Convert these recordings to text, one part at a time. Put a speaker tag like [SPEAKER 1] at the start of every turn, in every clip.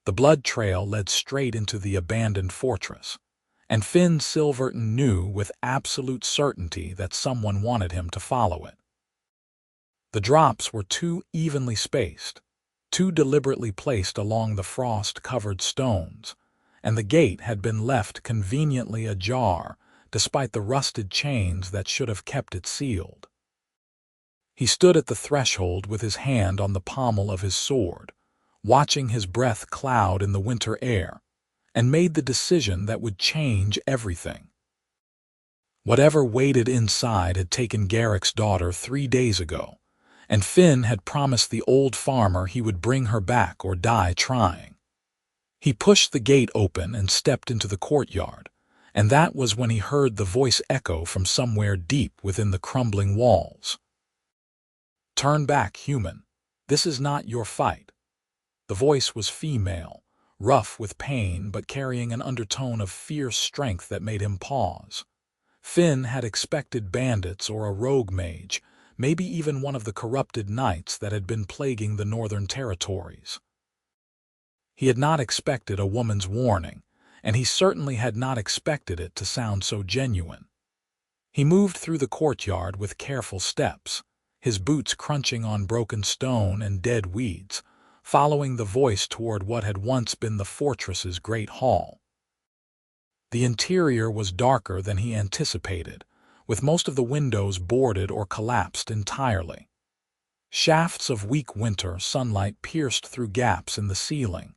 [SPEAKER 1] The blood trail led straight into the abandoned fortress, and Finn Silverton knew with absolute certainty that someone wanted him to follow it. The drops were too evenly spaced, too deliberately placed along the frost-covered stones, and the gate had been left conveniently ajar despite the rusted chains that should have kept it sealed. He stood at the threshold with his hand on the pommel of his sword, watching his breath cloud in the winter air, and made the decision that would change everything. Whatever waited inside had taken Garrick's daughter 3 days ago, and Finn had promised the old farmer he would bring her back or die trying. He pushed the gate open and stepped into the courtyard, and that was when he heard the voice echo from somewhere deep within the crumbling walls. "Turn back, human. This is not your fight." The voice was female, rough with pain but carrying an undertone of fierce strength that made him pause. Finn had expected bandits or a rogue mage, maybe even one of the corrupted knights that had been plaguing the northern territories. He had not expected a woman's warning, and he certainly had not expected it to sound so genuine. He moved through the courtyard with careful steps, his boots crunching on broken stone and dead weeds, following the voice toward what had once been the fortress's great hall. The interior was darker than he anticipated, with most of the windows boarded or collapsed entirely. Shafts of weak winter sunlight pierced through gaps in the ceiling,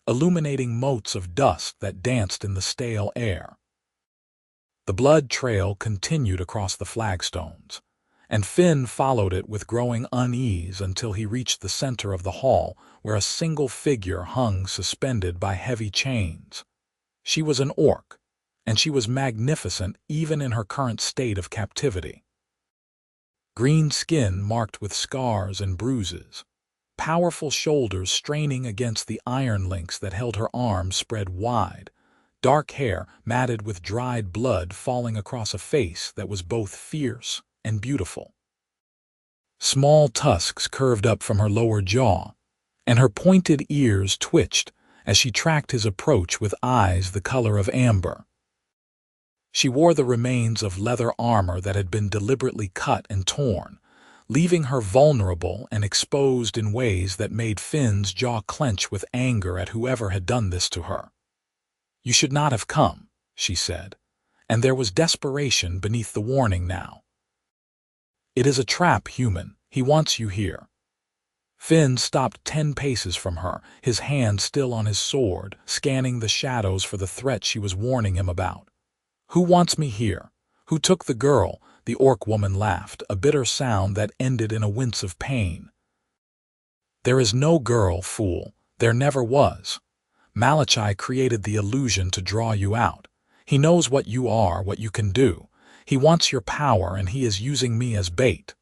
[SPEAKER 1] illuminating motes of dust that danced in the stale air. The blood trail continued across the flagstones, and Finn followed it with growing unease until he reached the center of the hall where a single figure hung suspended by heavy chains. She was an orc, and she was magnificent even in her current state of captivity. Green skin marked with scars and bruises, powerful shoulders straining against the iron links that held her arms spread wide, dark hair matted with dried blood falling across a face that was both fierce and beautiful. Small tusks curved up from her lower jaw, and her pointed ears twitched as she tracked his approach with eyes the color of amber. She wore the remains of leather armor that had been deliberately cut and torn, leaving her vulnerable and exposed in ways that made Finn's jaw clench with anger at whoever had done this to her. "You should not have come," she said, and there was desperation beneath the warning now. "It is a trap, human. He wants you here." Finn stopped 10 paces from her, his hand still on his sword, scanning the shadows for the threat she was warning him about. "Who wants me here? Who took the girl?" The orc woman laughed, a bitter sound that ended in a wince of pain. "There is no girl, fool. There never was. Malachai created the illusion to draw you out. He knows what you are, what you can do. He wants your power, and he is using me as bait."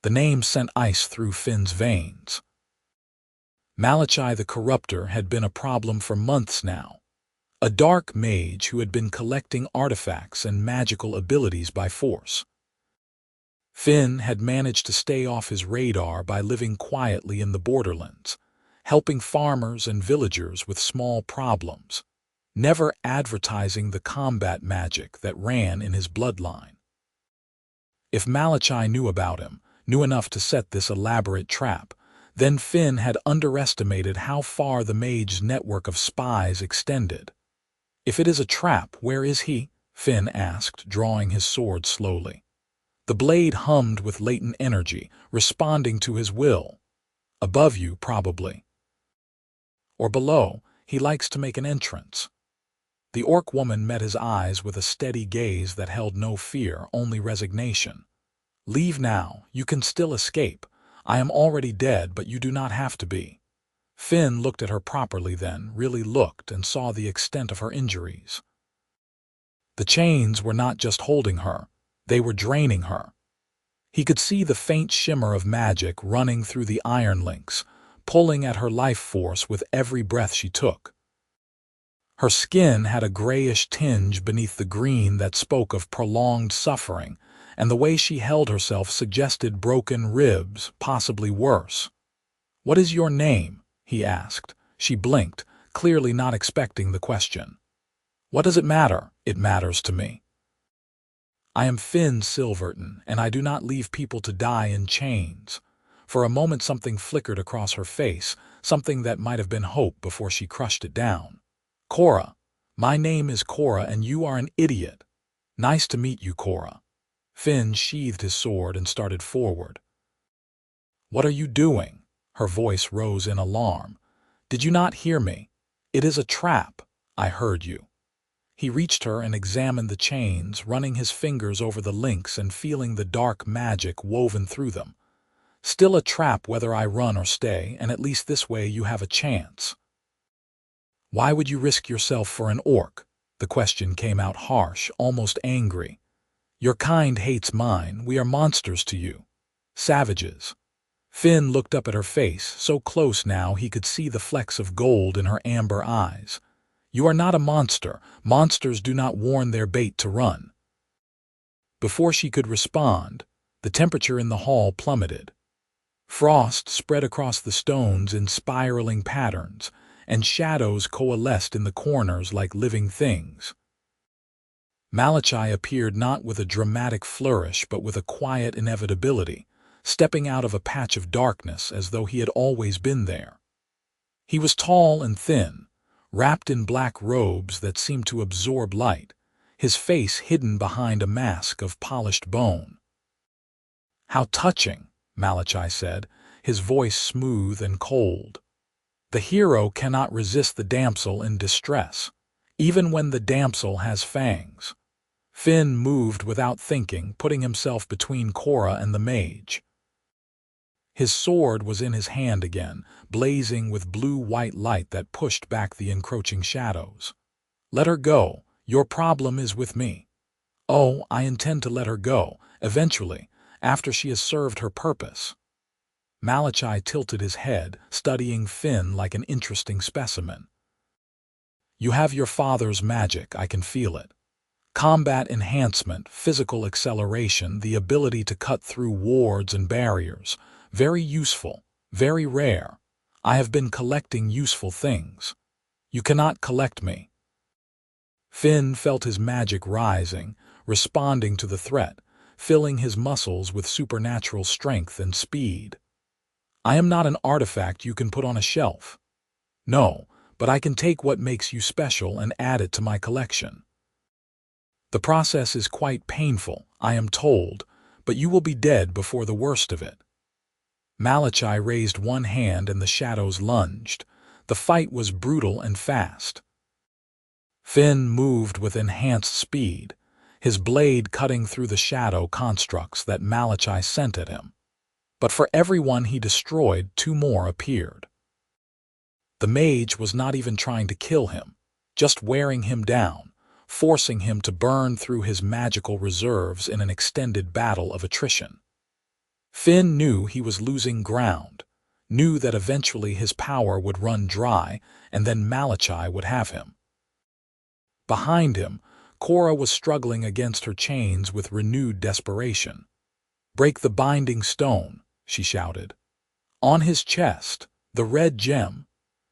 [SPEAKER 1] The name sent ice through Finn's veins. Malachai the Corruptor had been a problem for months now. A dark mage who had been collecting artifacts and magical abilities by force. Finn had managed to stay off his radar by living quietly in the borderlands, helping farmers and villagers with small problems, never advertising the combat magic that ran in his bloodline. If Malachai knew about him, knew enough to set this elaborate trap, then Finn had underestimated how far the mage's network of spies extended. "If it is a trap, where is he?" Finn asked, drawing his sword slowly. The blade hummed with latent energy, responding to his will. "Above you, probably. Or below. He likes to make an entrance." The orc woman met his eyes with a steady gaze that held no fear, only resignation. "Leave now. You can still escape. I am already dead, but you do not have to be." Finn looked at her properly then, really looked, and saw the extent of her injuries. The chains were not just holding her, they were draining her. He could see the faint shimmer of magic running through the iron links, pulling at her life force with every breath she took. Her skin had a grayish tinge beneath the green that spoke of prolonged suffering, and the way she held herself suggested broken ribs, possibly worse. "What is your name?" he asked. She blinked, clearly not expecting the question. "What does it matter?" "It matters to me. I am Finn Silverton, and I do not leave people to die in chains." For a moment something flickered across her face, something that might have been hope before she crushed it down. "Kora. My name is Kora, and you are an idiot." "Nice to meet you, Kora." Finn sheathed his sword and started forward. "What are you doing?" Her voice rose in alarm. "Did you not hear me? It is a trap." "I heard you." He reached her and examined the chains, running his fingers over the links and feeling the dark magic woven through them. "Still a trap whether I run or stay, and at least this way you have a chance." "Why would you risk yourself for an orc?" The question came out harsh, almost angry. "Your kind hates mine. We are monsters to you. Savages." Finn looked up at her face, so close now he could see the flecks of gold in her amber eyes. "You are not a monster. Monsters do not warn their bait to run." Before she could respond, the temperature in the hall plummeted. Frost spread across the stones in spiraling patterns, and shadows coalesced in the corners like living things. Malachai appeared not with a dramatic flourish but with a quiet inevitability, stepping out of a patch of darkness as though he had always been there. He was tall and thin, wrapped in black robes that seemed to absorb light, his face hidden behind a mask of polished bone. "How touching," Malachai said, his voice smooth and cold. "The hero cannot resist the damsel in distress, even when the damsel has fangs." Finn moved without thinking, putting himself between Kora and the mage. His sword was in his hand again, blazing with blue-white light that pushed back the encroaching shadows. "Let her go. Your problem is with me." "Oh, I intend to let her go, eventually, after she has served her purpose." Malachai tilted his head, studying Finn like an interesting specimen. "You have your father's magic, I can feel it. Combat enhancement, physical acceleration, the ability to cut through wards and barriers. Very useful, very rare. I have been collecting useful things. You cannot collect me." Finn felt his magic rising, responding to the threat, filling his muscles with supernatural strength and speed. "I am not an artifact you can put on a shelf." "No, but I can take what makes you special and add it to my collection. The process is quite painful, I am told, but you will be dead before the worst of it." Malachai raised one hand and the shadows lunged. The fight was brutal and fast. Finn moved with enhanced speed, his blade cutting through the shadow constructs that Malachai sent at him. But for every one he destroyed, two more appeared. The mage was not even trying to kill him, just wearing him down, forcing him to burn through his magical reserves in an extended battle of attrition. Finn knew he was losing ground, knew that eventually his power would run dry, and then Malachai would have him. Behind him, Kora was struggling against her chains with renewed desperation. "Break the binding stone," she shouted. On his chest, the red gem.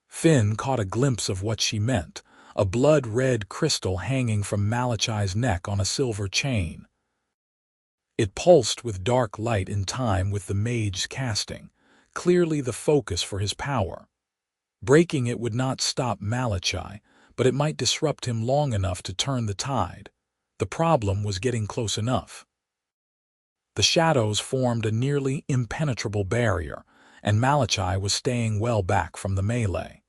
[SPEAKER 1] Finn caught a glimpse of what she meant, a blood-red crystal hanging from Malachai's neck on a silver chain. It pulsed with dark light in time with the mage's casting, clearly the focus for his power. Breaking it would not stop Malachai, but it might disrupt him long enough to turn the tide. The problem was getting close enough. The shadows formed a nearly impenetrable barrier, and Malachai was staying well back from the melee.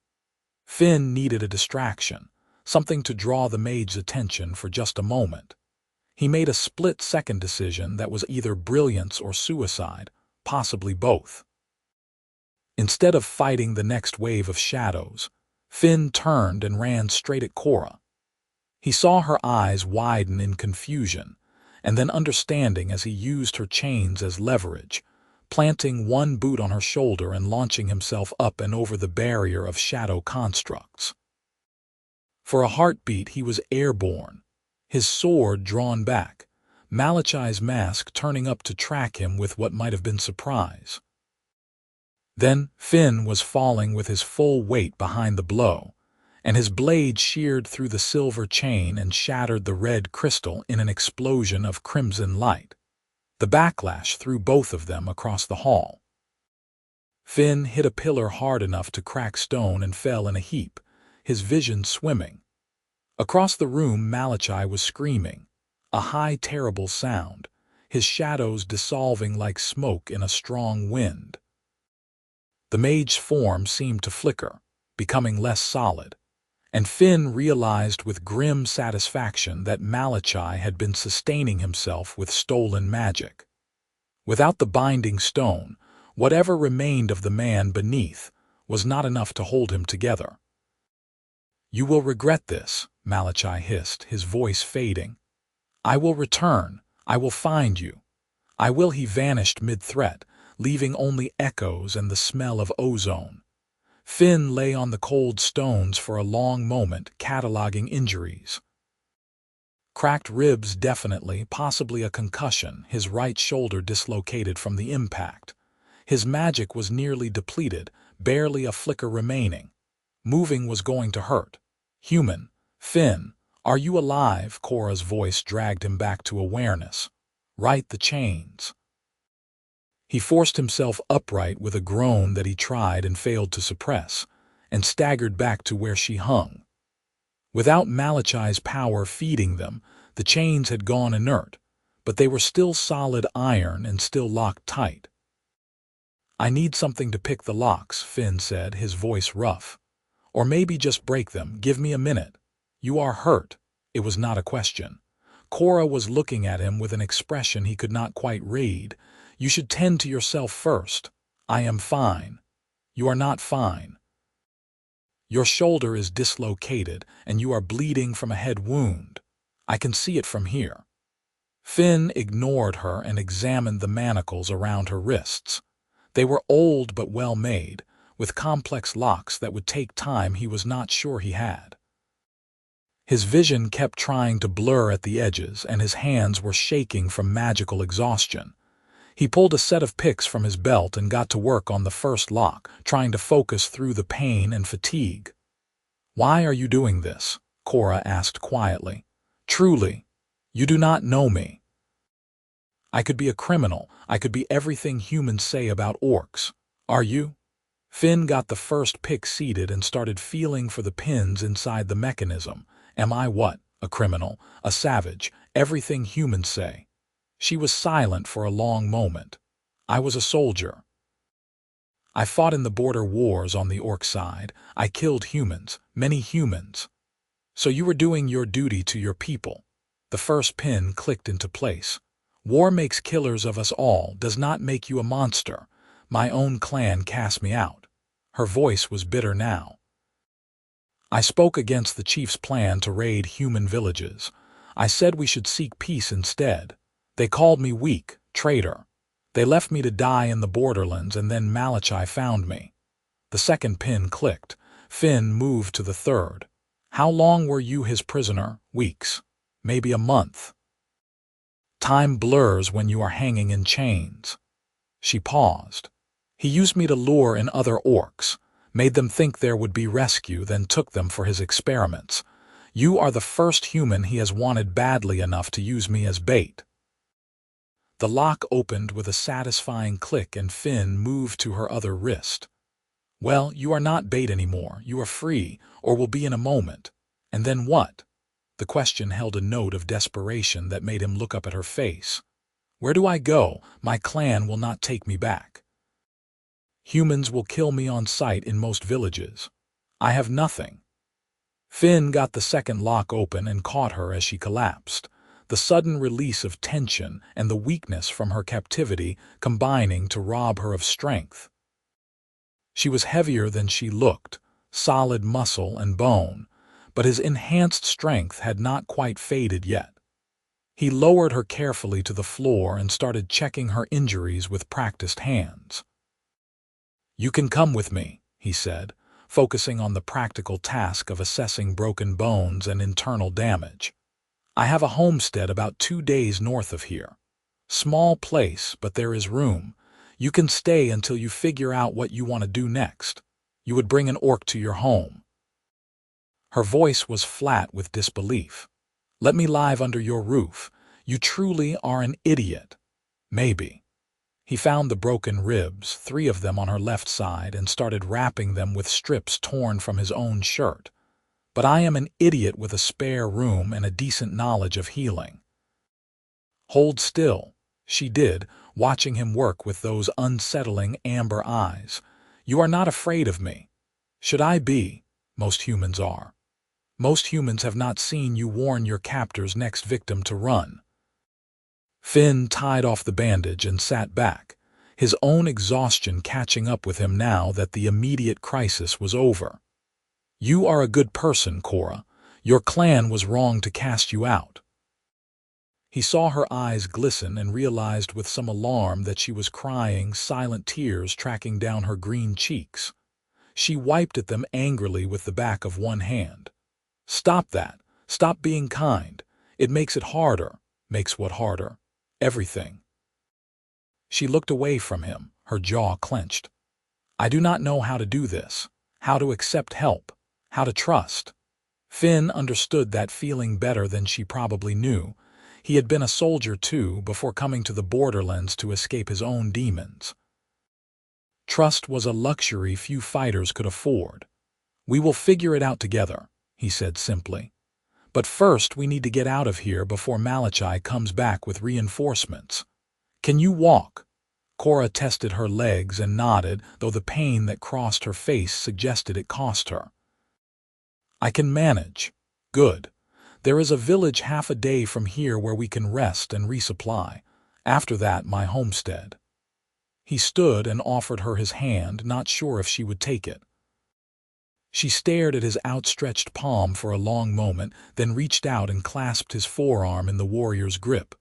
[SPEAKER 1] Finn needed a distraction, something to draw the mage's attention for just a moment. He made a split-second decision that was either brilliance or suicide, possibly both. Instead of fighting the next wave of shadows, Finn turned and ran straight at Kora. He saw her eyes widen in confusion, and then understanding as he used her chains as leverage, planting one boot on her shoulder and launching himself up and over the barrier of shadow constructs. For a heartbeat he was airborne, his sword drawn back, Malachai's mask turning up to track him with what might have been surprise. Then Finn was falling with his full weight behind the blow, and his blade sheared through the silver chain and shattered the red crystal in an explosion of crimson light. The backlash threw both of them across the hall. Finn hit a pillar hard enough to crack stone and fell in a heap, his vision swimming. Across the room, Malachai was screaming, a high, terrible sound, his shadows dissolving like smoke in a strong wind. The mage's form seemed to flicker, becoming less solid, and Finn realized with grim satisfaction that Malachai had been sustaining himself with stolen magic. Without the binding stone, whatever remained of the man beneath was not enough to hold him together. "You will regret this," Malachai hissed, his voice fading. "I will return. I will find you. I will." He vanished mid-threat, leaving only echoes and the smell of ozone. Finn lay on the cold stones for a long moment, cataloging injuries. Cracked ribs definitely, possibly a concussion, his right shoulder dislocated from the impact. His magic was nearly depleted, barely a flicker remaining. Moving was going to hurt. "Human, Finn, are you alive?" Kora's voice dragged him back to awareness. "Right the chains." He forced himself upright with a groan that he tried and failed to suppress, and staggered back to where she hung. Without Malachai's power feeding them, the chains had gone inert, but they were still solid iron and still locked tight. "I need something to pick the locks," Finn said, his voice rough. "Or maybe just break them. Give me a minute." "You are hurt." It was not a question. Kora was looking at him with an expression he could not quite read. "You should tend to yourself first." "I am fine." "You are not fine. Your shoulder is dislocated, and you are bleeding from a head wound. I can see it from here." Finn ignored her and examined the manacles around her wrists. They were old but well made, with complex locks that would take time he was not sure he had. His vision kept trying to blur at the edges, and his hands were shaking from magical exhaustion. He pulled a set of picks from his belt and got to work on the first lock, trying to focus through the pain and fatigue. "Why are you doing this?" Kora asked quietly. "Truly, you do not know me." "I could be a criminal. I could be everything humans say about orcs. Are you?" Finn got the first pick seated and started feeling for the pins inside the mechanism. "Am I what? A criminal? A savage? Everything humans say." She was silent for a long moment. "I was a soldier. I fought in the border wars on the orc side. I killed humans, many humans." "So you were doing your duty to your people." The first pin clicked into place. "War makes killers of us all, does not make you a monster. My own clan cast me out." Her voice was bitter now. "I spoke against the chief's plan to raid human villages. I said we should seek peace instead. They called me weak, traitor. They left me to die in the borderlands, and then Malachai found me." The second pin clicked. Finn moved to the third. "How long were you his prisoner?" "Weeks. Maybe a month." "Time blurs when you are hanging in chains." She paused. "He used me to lure in other orcs, made them think there would be rescue, then took them for his experiments. You are the first human he has wanted badly enough to use me as bait." The lock opened with a satisfying click and Finn moved to her other wrist. "Well, you are not bait anymore. You are free, or will be in a moment. And then what?" The question held a note of desperation that made him look up at her face. "Where do I go? My clan will not take me back. Humans will kill me on sight in most villages. I have nothing." Finn got the second lock open and caught her as she collapsed, the sudden release of tension and the weakness from her captivity combining to rob her of strength. She was heavier than she looked, solid muscle and bone, but his enhanced strength had not quite faded yet. He lowered her carefully to the floor and started checking her injuries with practiced hands. "You can come with me," he said, focusing on the practical task of assessing broken bones and internal damage. "I have a homestead about 2 days north of here. Small place, but there is room. You can stay until you figure out what you want to do next. You would bring an orc to your home." Her voice was flat with disbelief. "Let me live under your roof. You truly are an idiot." "Maybe." He found the broken ribs, 3 of them on her left side, and started wrapping them with strips torn from his own shirt. "But I am an idiot with a spare room and a decent knowledge of healing." "Hold still," she did, watching him work with those unsettling amber eyes. "You are not afraid of me." "Should I be? Most humans are. Most humans have not seen you warn your captor's next victim to run." Finn tied off the bandage and sat back, his own exhaustion catching up with him now that the immediate crisis was over. "You are a good person, Kora. Your clan was wrong to cast you out." He saw her eyes glisten and realized with some alarm that she was crying, silent tears tracking down her green cheeks. She wiped at them angrily with the back of one hand. "Stop that. Stop being kind. It makes it harder." "Makes what harder?" "Everything." She looked away from him, her jaw clenched. "I do not know how to do this, how to accept help, how to trust." Finn understood that feeling better than she probably knew. He had been a soldier too before coming to the borderlands to escape his own demons. Trust was a luxury few fighters could afford. "We will figure it out together," he said simply. "But first we need to get out of here before Malachai comes back with reinforcements." "Can you walk?" Kora tested her legs and nodded, though the pain that crossed her face suggested it cost her. "I can manage." "Good. There is a village half a day from here where we can rest and resupply. After that, my homestead." He stood and offered her his hand, not sure if she would take it. She stared at his outstretched palm for a long moment, then reached out and clasped his forearm in the warrior's grip.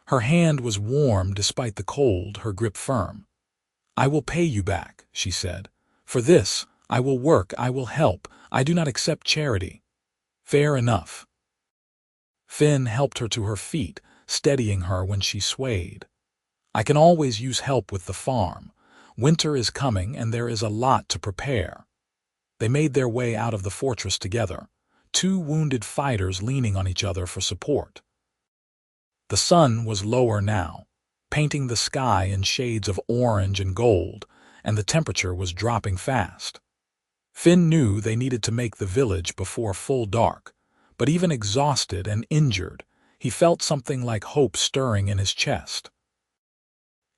[SPEAKER 1] Her hand was warm despite the cold, her grip firm. "I will pay you back," she said. "For this, I will work, I will help. I do not accept charity." "Fair enough." Finn helped her to her feet, steadying her when she swayed. "I can always use help with the farm. Winter is coming and there is a lot to prepare." They made their way out of the fortress together, 2 wounded fighters leaning on each other for support. The sun was lower now, painting the sky in shades of orange and gold, and the temperature was dropping fast. Finn knew they needed to make the village before full dark, but even exhausted and injured, he felt something like hope stirring in his chest.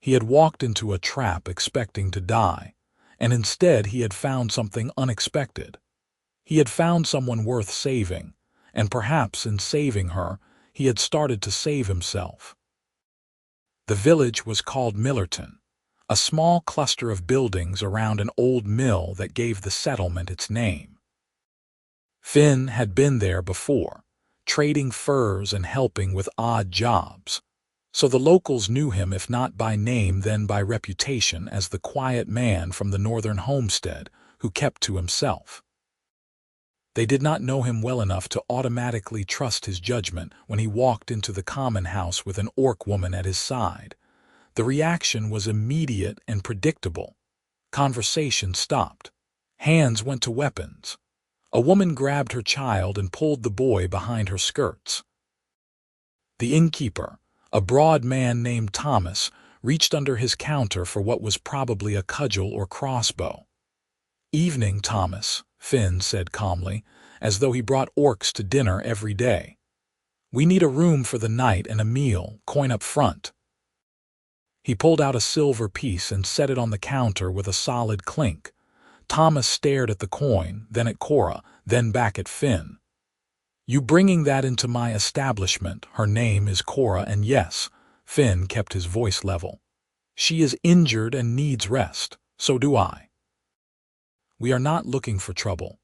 [SPEAKER 1] He had walked into a trap expecting to die, and instead he had found something unexpected. He had found someone worth saving, and perhaps in saving her, he had started to save himself. The village was called Millerton, a small cluster of buildings around an old mill that gave the settlement its name. Finn had been there before, trading furs and helping with odd jobs, so the locals knew him if not by name then by reputation as the quiet man from the northern homestead who kept to himself. They did not know him well enough to automatically trust his judgment when he walked into the common house with an orc woman at his side. The reaction was immediate and predictable. Conversation stopped. Hands went to weapons. A woman grabbed her child and pulled the boy behind her skirts. The innkeeper, a broad man named Thomas, reached under his counter for what was probably a cudgel or crossbow. "Evening, Thomas," Finn said calmly, as though he brought orcs to dinner every day. "We need a room for the night and a meal, coin up front." He pulled out a silver piece and set it on the counter with a solid clink. Thomas stared at the coin, then at Kora, then back at Finn. "You bringing that into my establishment? Her name is Kora, and yes," Finn kept his voice level, "she is injured and needs rest. So do I. We are not looking for trouble.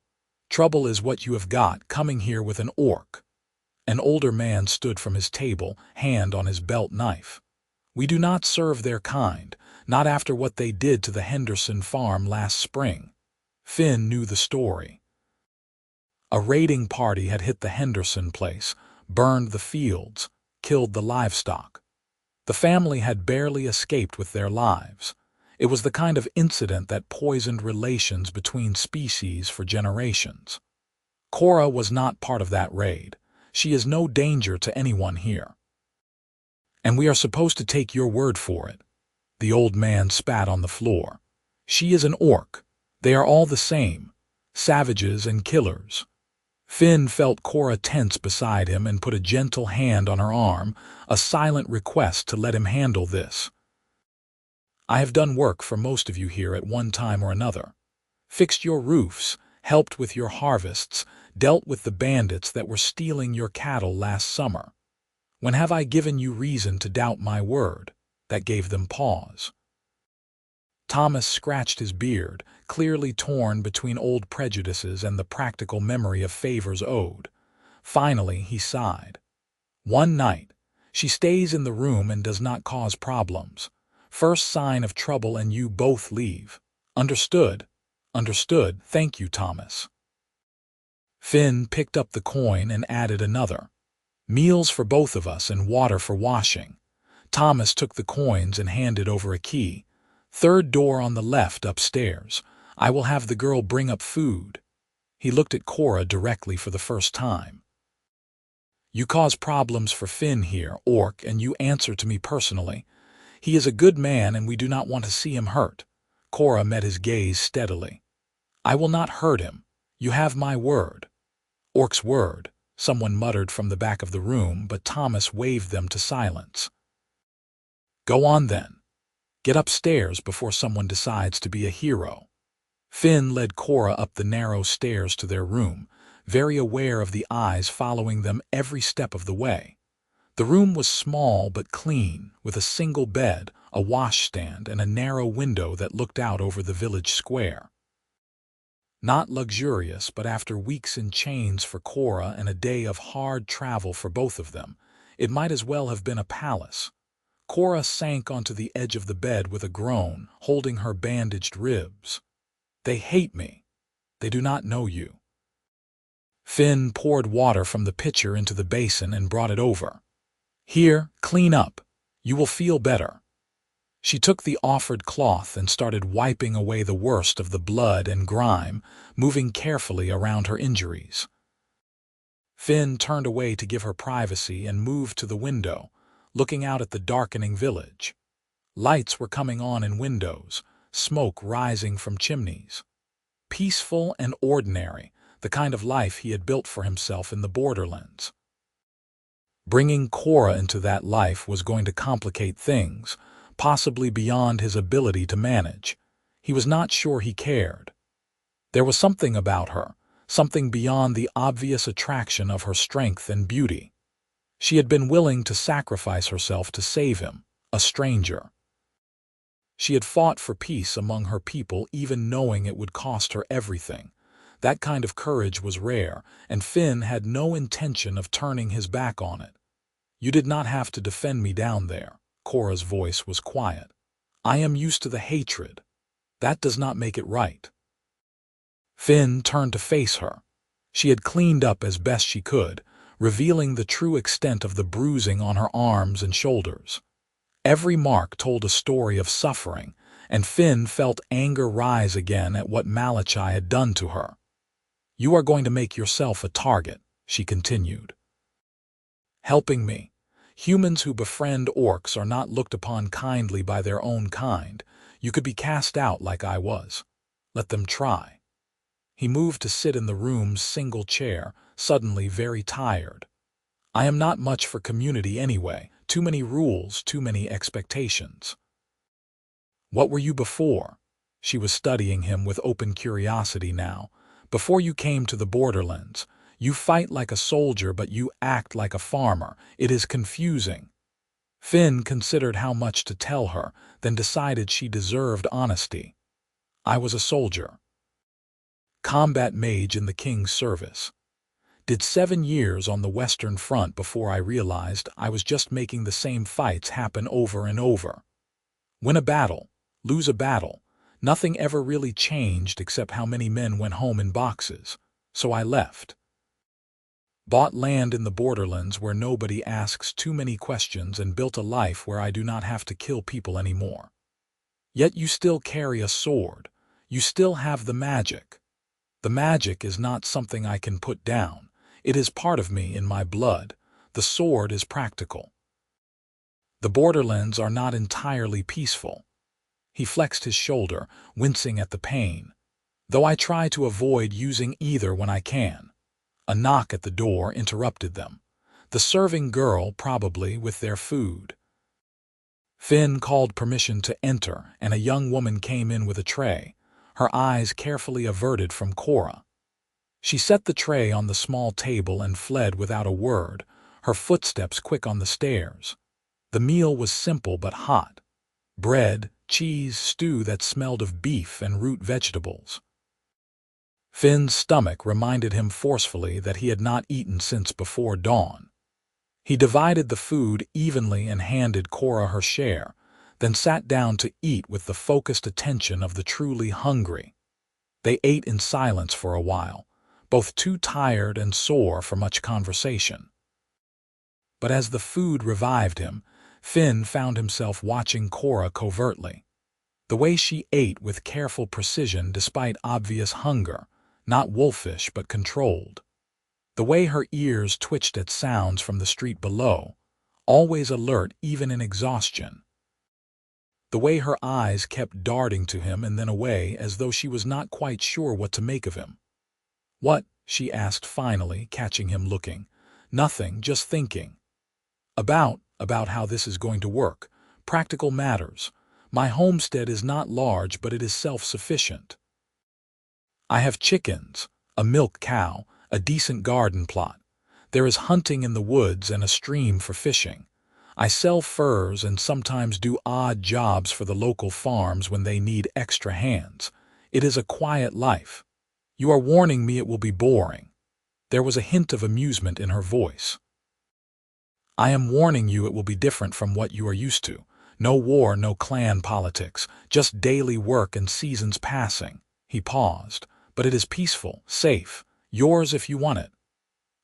[SPEAKER 1] Trouble is what you have got, coming here with an orc." An older man stood from his table, hand on his belt knife. "We do not serve their kind, not after what they did to the Henderson farm last spring." Finn knew the story. A raiding party had hit the Henderson place, burned the fields, killed the livestock. The family had barely escaped with their lives. It was the kind of incident that poisoned relations between species for generations. Kora was not part of that raid. She is no danger to anyone here. And we are supposed to take your word for it. The old man spat on the floor. She is an orc. They are all the same. Savages and killers. Finn felt Kora tense beside him and put a gentle hand on her arm, a silent request to let him handle this. I have done work for most of you here at one time or another. Fixed your roofs, helped with your harvests, dealt with the bandits that were stealing your cattle last summer. When have I given you reason to doubt my word? That gave them pause. Thomas scratched his beard, clearly torn between old prejudices and the practical memory of favors owed. Finally, he sighed. One night. She stays in the room and does not cause problems. First sign of trouble and you both leave. Understood? Understood. Thank you, Thomas. Finn picked up the coin and added another. Meals for both of us and water for washing. Thomas took the coins and handed over a key. Third door on the left upstairs. I will have the girl bring up food. He looked at Kora directly for the first time. You cause problems for Finn here, orc, and you answer to me personally. He is a good man and we do not want to see him hurt. Kora met his gaze steadily. I will not hurt him. You have my word. Orc's word, someone muttered from the back of the room, but Thomas waved them to silence. Go on then. Get upstairs before someone decides to be a hero. Finn led Kora up the narrow stairs to their room, very aware of the eyes following them every step of the way. The room was small but clean, with a single bed, a washstand, and a narrow window that looked out over the village square. Not luxurious, but after weeks in chains for Kora and a day of hard travel for both of them, it might as well have been a palace. Kora sank onto the edge of the bed with a groan, holding her bandaged ribs. They hate me. They do not know you. Finn poured water from the pitcher into the basin and brought it over. Here, clean up. You will feel better. She took the offered cloth and started wiping away the worst of the blood and grime, moving carefully around her injuries. Finn turned away to give her privacy and moved to the window, looking out at the darkening village. Lights were coming on in windows, smoke rising from chimneys. Peaceful and ordinary, the kind of life he had built for himself in the borderlands. Bringing Kora into that life was going to complicate things, possibly beyond his ability to manage. He was not sure he cared. There was something about her, something beyond the obvious attraction of her strength and beauty. She had been willing to sacrifice herself to save him, a stranger. She had fought for peace among her people even knowing it would cost her everything. That kind of courage was rare, and Finn had no intention of turning his back on it. You did not have to defend me down there. Kora's voice was quiet. I am used to the hatred. That does not make it right. Finn turned to face her. She had cleaned up as best she could, revealing the true extent of the bruising on her arms and shoulders. Every mark told a story of suffering, and Finn felt anger rise again at what Malachai had done to her. You are going to make yourself a target, she continued. Helping me. Humans who befriend orcs are not looked upon kindly by their own kind. You could be cast out like I was. Let them try. He moved to sit in the room's single chair, suddenly very tired. I am not much for community anyway. Too many rules, too many expectations. What were you before? She was studying him with open curiosity now. Before you came to the borderlands, you fight like a soldier but you act like a farmer. It is confusing. Finn considered how much to tell her, then decided she deserved honesty. I was a soldier. Combat mage in the king's service. Did 7 years on the Western Front before I realized I was just making the same fights happen over and over. Win a battle, lose a battle. Nothing ever really changed except how many men went home in boxes. So I left. Bought land in the borderlands where nobody asks too many questions and built a life where I do not have to kill people anymore. Yet you still carry a sword. You still have the magic. The magic is not something I can put down. It is part of me, in my blood. The sword is practical. The borderlands are not entirely peaceful. He flexed his shoulder, wincing at the pain, though I try to avoid using either when I can. A knock at the door interrupted them. The serving girl, probably with their food. Finn called permission to enter, and a young woman came in with a tray, her eyes carefully averted from Kora. She set the tray on the small table and fled without a word, her footsteps quick on the stairs. The meal was simple but hot. Bread, cheese, stew that smelled of beef and root vegetables. Finn's stomach reminded him forcefully that he had not eaten since before dawn. He divided the food evenly and handed Kora her share, then sat down to eat with the focused attention of the truly hungry. They ate in silence for a while, both too tired and sore for much conversation. But as the food revived him, Finn found himself watching Kora covertly. The way she ate with careful precision despite obvious hunger, not wolfish but controlled. The way her ears twitched at sounds from the street below, always alert even in exhaustion. The way her eyes kept darting to him and then away as though she was not quite sure what to make of him. "What?" she asked finally, catching him looking. "Nothing, just thinking. About how this is going to work. Practical matters. My homestead is not large, but it is self-sufficient. I have chickens, a milk cow, a decent garden plot. There is hunting in the woods and a stream for fishing. I sell furs and sometimes do odd jobs for the local farms when they need extra hands. It is a quiet life. You are warning me it will be boring." There was a hint of amusement in her voice. "I am warning you it will be different from what you are used to. No war, no clan politics, just daily work and seasons passing." He paused. "But it is peaceful, safe, yours if you want it."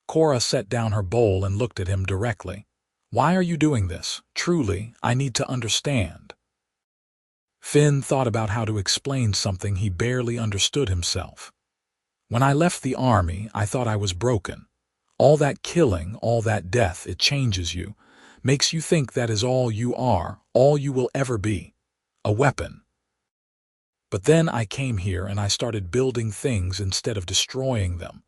[SPEAKER 1] Kora set down her bowl and looked at him directly. "Why are you doing this? Truly, I need to understand." Finn thought about how to explain something he barely understood himself. "When I left the army, I thought I was broken. All that killing, all that death, it changes you, makes you think that is all you are, all you will ever be. A weapon. But then I came here and I started building things instead of destroying them,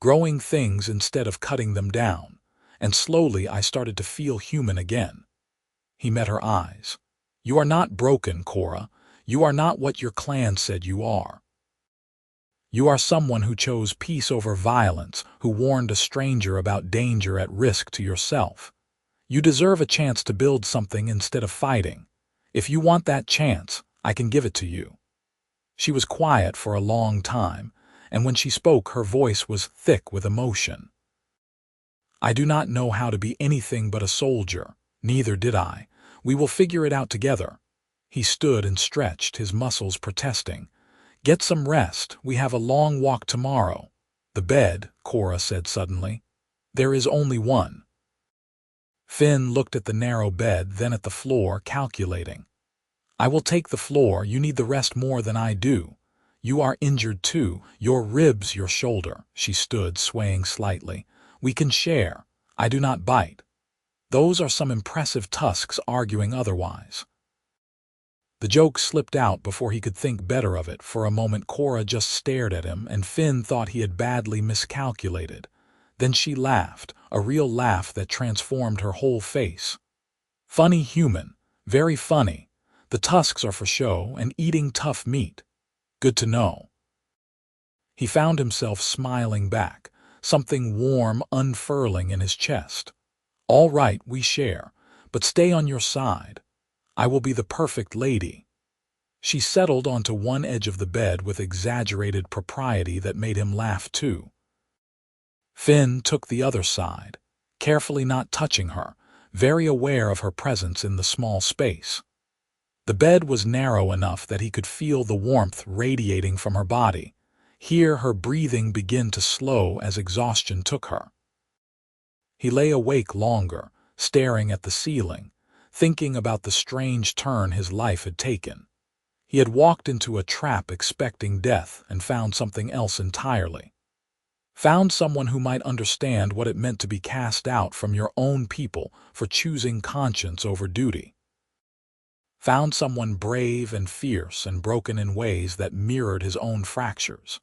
[SPEAKER 1] growing things instead of cutting them down, and slowly I started to feel human again." He met her eyes. "You are not broken, Kora. You are not what your clan said you are. You are someone who chose peace over violence, who warned a stranger about danger at risk to yourself. You deserve a chance to build something instead of fighting. If you want that chance, I can give it to you." She was quiet for a long time, and when she spoke her voice was thick with emotion. "I do not know how to be anything but a soldier. Neither did I. We will figure it out together." He stood and stretched, his muscles protesting. "Get some rest. We have a long walk tomorrow." "The bed," Kora said suddenly. "There is only one." Finn looked at the narrow bed, then at the floor, calculating. "I will take the floor. You need the rest more than I do. You are injured too. Your ribs, your shoulder." She stood, swaying slightly. "We can share. I do not bite. Those are some impressive tusks arguing otherwise." The joke slipped out before he could think better of it. For a moment Kora just stared at him, and Finn thought he had badly miscalculated. Then she laughed, a real laugh that transformed her whole face. "Funny human. Very funny. The tusks are for show and eating tough meat. Good to know." He found himself smiling back, something warm unfurling in his chest. "All right, we share, but stay on your side. I will be the perfect lady." She settled onto one edge of the bed with exaggerated propriety that made him laugh too. Finn took the other side, carefully not touching her, very aware of her presence in the small space. The bed was narrow enough that he could feel the warmth radiating from her body, hear her breathing begin to slow as exhaustion took her. He lay awake longer, staring at the ceiling, thinking about the strange turn his life had taken. He had walked into a trap expecting death and found something else entirely. Found someone who might understand what it meant to be cast out from your own people for choosing conscience over duty. Found someone brave and fierce and broken in ways that mirrored his own fractures.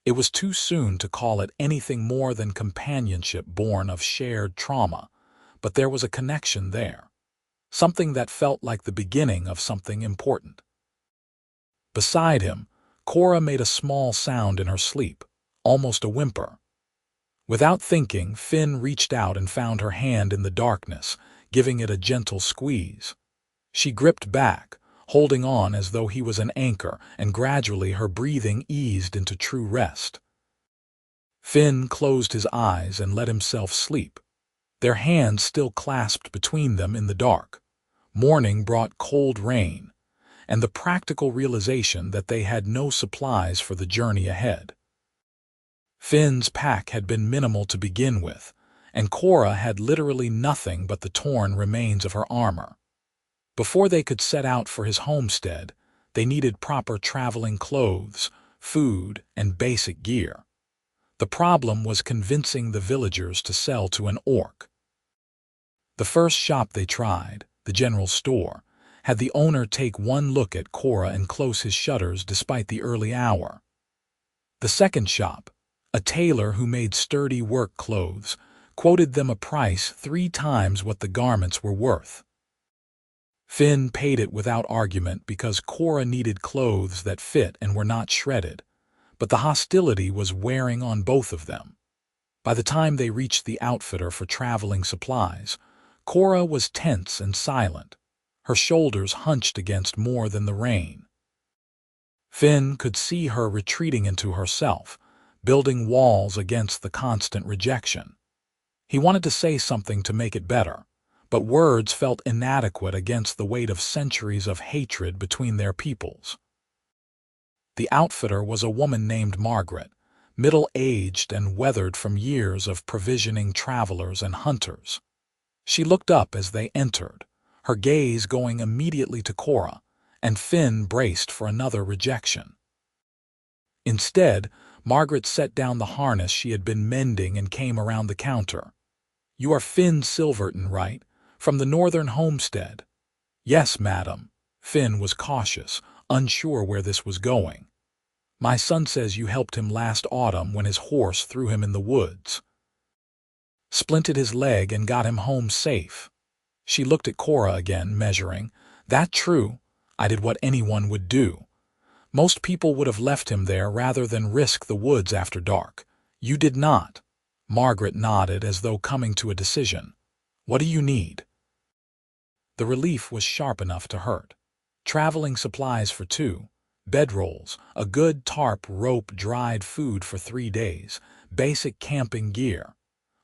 [SPEAKER 1] It was too soon to call it anything more than companionship born of shared trauma, but there was a connection there, something that felt like the beginning of something important. Beside him, Kora made a small sound in her sleep, almost a whimper. Without thinking, Finn reached out and found her hand in the darkness, giving it a gentle squeeze. She gripped back, holding on as though he was an anchor, and gradually her breathing eased into true rest. Finn closed his eyes and let himself sleep, their hands still clasped between them in the dark. Morning brought cold rain, and the practical realization that they had no supplies for the journey ahead. Finn's pack had been minimal to begin with, and Kora had literally nothing but the torn remains of her armor. Before they could set out for his homestead, they needed proper traveling clothes, food, and basic gear. The problem was convincing the villagers to sell to an orc. The first shop they tried, the general store, had the owner take one look at Kora and close his shutters despite the early hour. The second shop, a tailor who made sturdy work clothes, quoted them a price 3 times what the garments were worth. Finn paid it without argument because Kora needed clothes that fit and were not shredded, but the hostility was wearing on both of them. By the time they reached the outfitter for traveling supplies, Kora was tense and silent, her shoulders hunched against more than the rain. Finn could see her retreating into herself, building walls against the constant rejection. He wanted to say something to make it better, but words felt inadequate against the weight of centuries of hatred between their peoples. The outfitter was a woman named Margaret, middle-aged and weathered from years of provisioning travelers and hunters. She looked up as they entered, her gaze going immediately to Kora, and Finn braced for another rejection. Instead, Margaret set down the harness she had been mending and came around the counter. "You are Finn Silverton, right? From the northern homestead?" "Yes, madam." Finn was cautious, unsure where this was going. "My son says you helped him last autumn when his horse threw him in the woods. Splinted his leg and got him home safe." She looked at Kora again, measuring. "That true? I did what anyone would do. Most people would have left him there rather than risk the woods after dark. You did not." Margaret nodded as though coming to a decision. "What do you need?" The relief was sharp enough to hurt. Traveling supplies for 2, bedrolls, a good tarp, rope, dried food for 3 days, basic camping gear.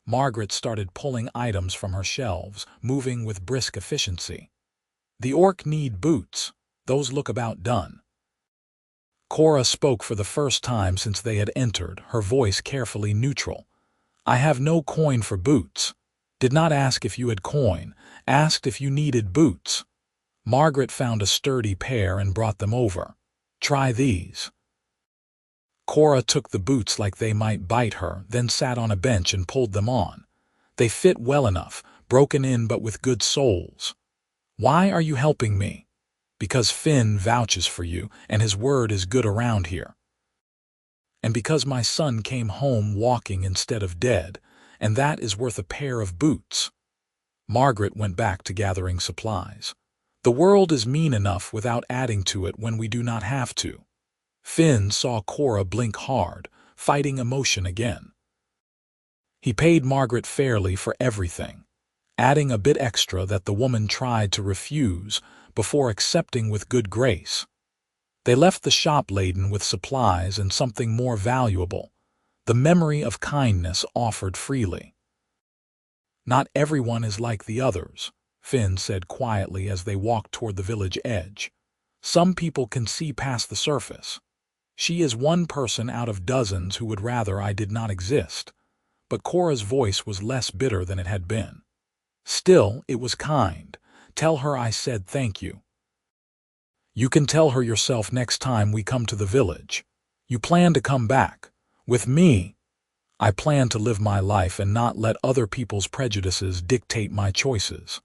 [SPEAKER 1] Margaret started pulling items from her shelves, moving with brisk efficiency. "The orc need boots. Those look about done." Kora spoke for the first time since they had entered, her voice carefully neutral. "I have no coin for boots. Did not ask if you had coin, asked if you needed boots." Margaret found a sturdy pair and brought them over. "Try these." Kora took the boots like they might bite her, then sat on a bench and pulled them on. They fit well enough, broken in but with good soles. "Why are you helping me?" "Because Finn vouches for you, and his word is good around here. And because my son came home walking instead of dead, and that is worth a pair of boots." Margaret went back to gathering supplies. "The world is mean enough without adding to it when we do not have to." Finn saw Kora blink hard, fighting emotion again. He paid Margaret fairly for everything, adding a bit extra that the woman tried to refuse before accepting with good grace. They left the shop laden with supplies and something more valuable, the memory of kindness offered freely. "Not everyone is like the others," Finn said quietly as they walked toward the village edge. "Some people can see past the surface. She is one person out of dozens who would rather I did not exist." But Kora's voice was less bitter than it had been. "Still, it was kind. Tell her I said thank you." You can tell her yourself next time we come to the village. You plan to come back. With me, I plan to live my life and not let other people's prejudices dictate my choices.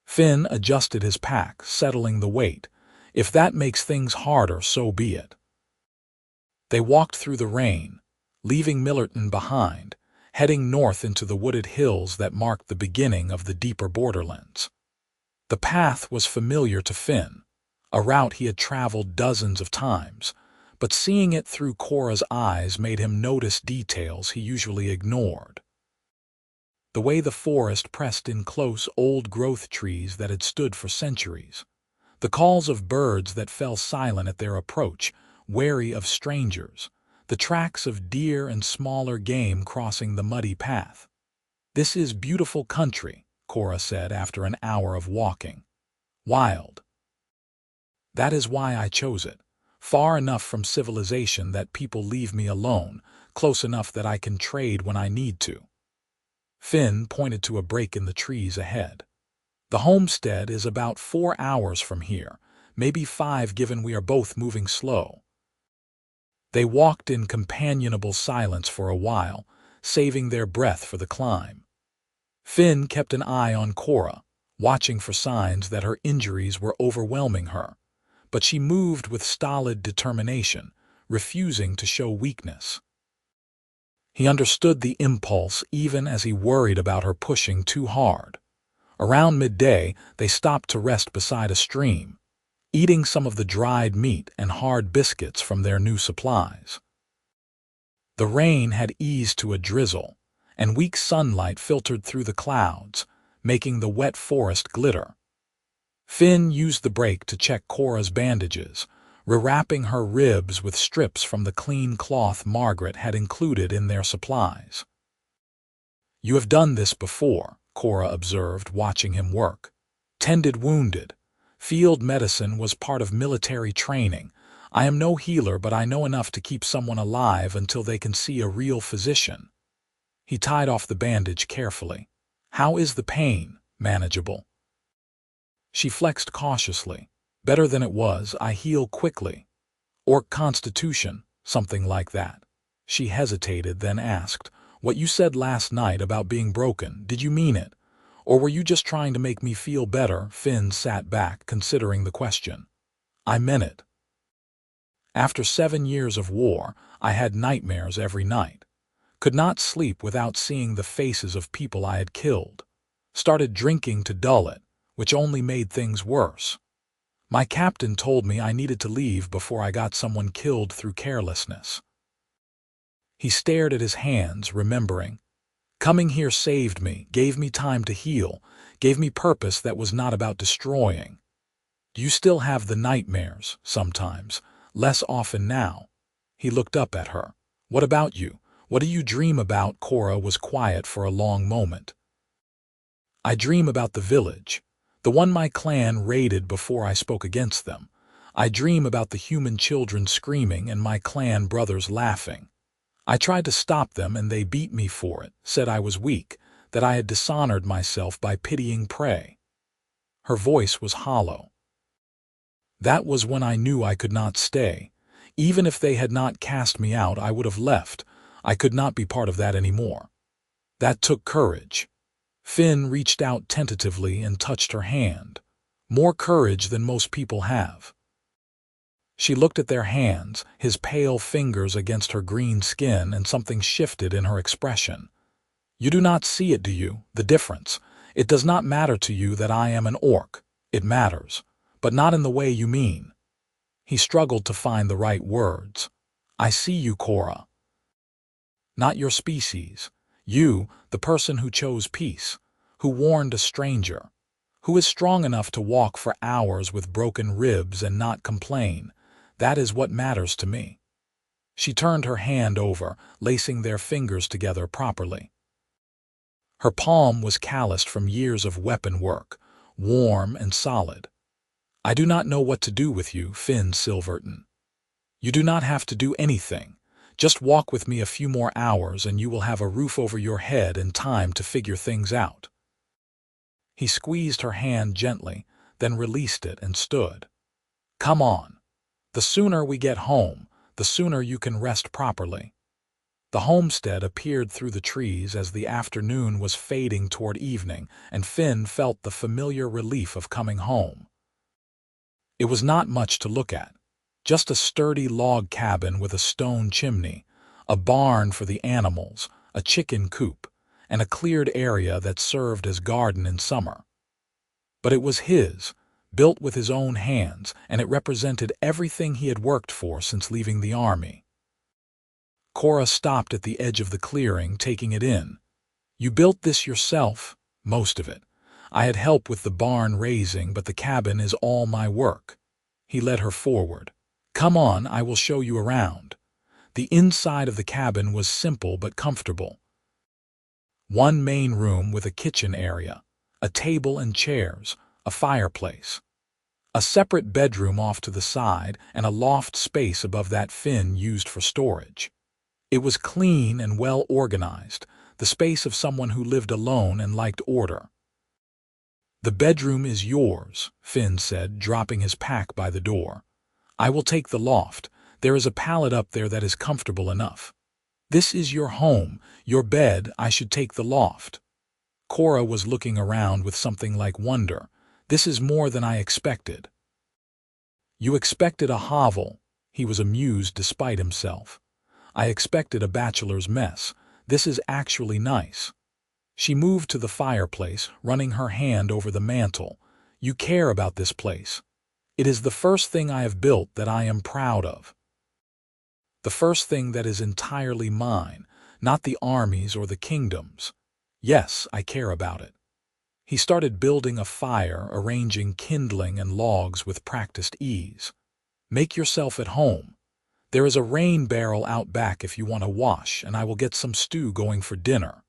[SPEAKER 1] Finn adjusted his pack, settling the weight. If that makes things harder, so be it. They walked through the rain, leaving Millerton behind, heading north into the wooded hills that marked the beginning of the deeper borderlands. The path was familiar to Finn, a route he had traveled dozens of times, but seeing it through Kora's eyes made him notice details he usually ignored. The way the forest pressed in close old-growth trees that had stood for centuries, the calls of birds that fell silent at their approach, wary of strangers, the tracks of deer and smaller game crossing the muddy path. "This is beautiful country," Kora said after an hour of walking. "Wild. That is why I chose it. Far enough from civilization that people leave me alone, close enough that I can trade when I need to." Finn pointed to a break in the trees ahead. "The homestead is about 4 hours from here, maybe 5 given we are both moving slow." They walked in companionable silence for a while, saving their breath for the climb. Finn kept an eye on Kora, watching for signs that her injuries were overwhelming her, but she moved with stolid determination, refusing to show weakness. He understood the impulse even as he worried about her pushing too hard. Around midday, they stopped to rest beside a stream, eating some of the dried meat and hard biscuits from their new supplies. The rain had eased to a drizzle, and weak sunlight filtered through the clouds, making the wet forest glitter. Finn used the break to check Kora's bandages, rewrapping her ribs with strips from the clean cloth Margaret had included in their supplies. "You have done this before," Kora observed, watching him work. "Tended wounded. Field medicine was part of military training. I am no healer, but I know enough to keep someone alive until they can see a real physician." He tied off the bandage carefully. "How is the pain? Manageable?" She flexed cautiously. "Better than it was. I heal quickly." "Or constitution, something like that." She hesitated, then asked, "What you said last night about being broken, did you mean it? Or were you just trying to make me feel better?" Finn sat back, considering the question. "I meant it. After 7 years of war, I had nightmares every night. Could not sleep without seeing the faces of people I had killed. Started drinking to dull it, which only made things worse. My captain told me I needed to leave before I got someone killed through carelessness." He stared at his hands, remembering. "Coming here saved me, gave me time to heal, gave me purpose that was not about destroying." "Do you still have the nightmares?" "Sometimes. Less often now." He looked up at her. "What about you? What do you dream about?" Kora was quiet for a long moment. "I dream about the village, the one my clan raided before I spoke against them. I dream about the human children screaming and my clan brothers laughing. I tried to stop them and they beat me for it, said I was weak, that I had dishonored myself by pitying prey." Her voice was hollow. "That was when I knew I could not stay. Even if they had not cast me out, I would have left. I could not be part of that anymore. That took courage." Finn reached out tentatively and touched her hand. "More courage than most people have." She looked at their hands, his pale fingers against her green skin, and something shifted in her expression. "You do not see it, do you, the difference? It does not matter to you that I am an orc. It matters, but not in the way you mean." He struggled to find the right words. "I see you, Kora. Not your species. You, the person who chose peace, who warned a stranger, who is strong enough to walk for hours with broken ribs and not complain. That is what matters to me." She turned her hand over, lacing their fingers together properly. Her palm was calloused from years of weapon work, warm and solid. "I do not know what to do with you, Finn Silverton. You do not have to do anything. Just walk with me a few more hours and you will have a roof over your head and time to figure things out." He squeezed her hand gently, then released it and stood. Come on. The sooner we get home, the sooner you can rest properly. The homestead appeared through the trees as the afternoon was fading toward evening, and Finn felt the familiar relief of coming home. It was not much to look at. Just a sturdy log cabin with a stone chimney, a barn for the animals, a chicken coop, and a cleared area that served as garden in summer. But it was his, built with his own hands, and it represented everything he had worked for since leaving the army. Kora stopped at the edge of the clearing, taking it in. You built this yourself? Most of it. I had help with the barn raising, but the cabin is all my work. He led her forward. Come on, I will show you around. The inside of the cabin was simple but comfortable. One main room with a kitchen area, a table and chairs, a fireplace. A separate bedroom off to the side, and a loft space above that Finn used for storage. It was clean and well organized, the space of someone who lived alone and liked order. The bedroom is yours, Finn said, dropping his pack by the door. I will take the loft. There is a pallet up there that is comfortable enough. This is your home, your bed. I should take the loft. Kora was looking around with something like wonder. This is more than I expected. You expected a hovel. He was amused despite himself. I expected a bachelor's mess. This is actually nice. She moved to the fireplace, running her hand over the mantel. You care about this place. It is the first thing I have built that I am proud of. The first thing that is entirely mine, not the army's or the kingdom's. Yes, I care about it. He started building a fire, arranging kindling and logs with practiced ease. Make yourself at home. There is a rain barrel out back if you want to wash, and I will get some stew going for dinner.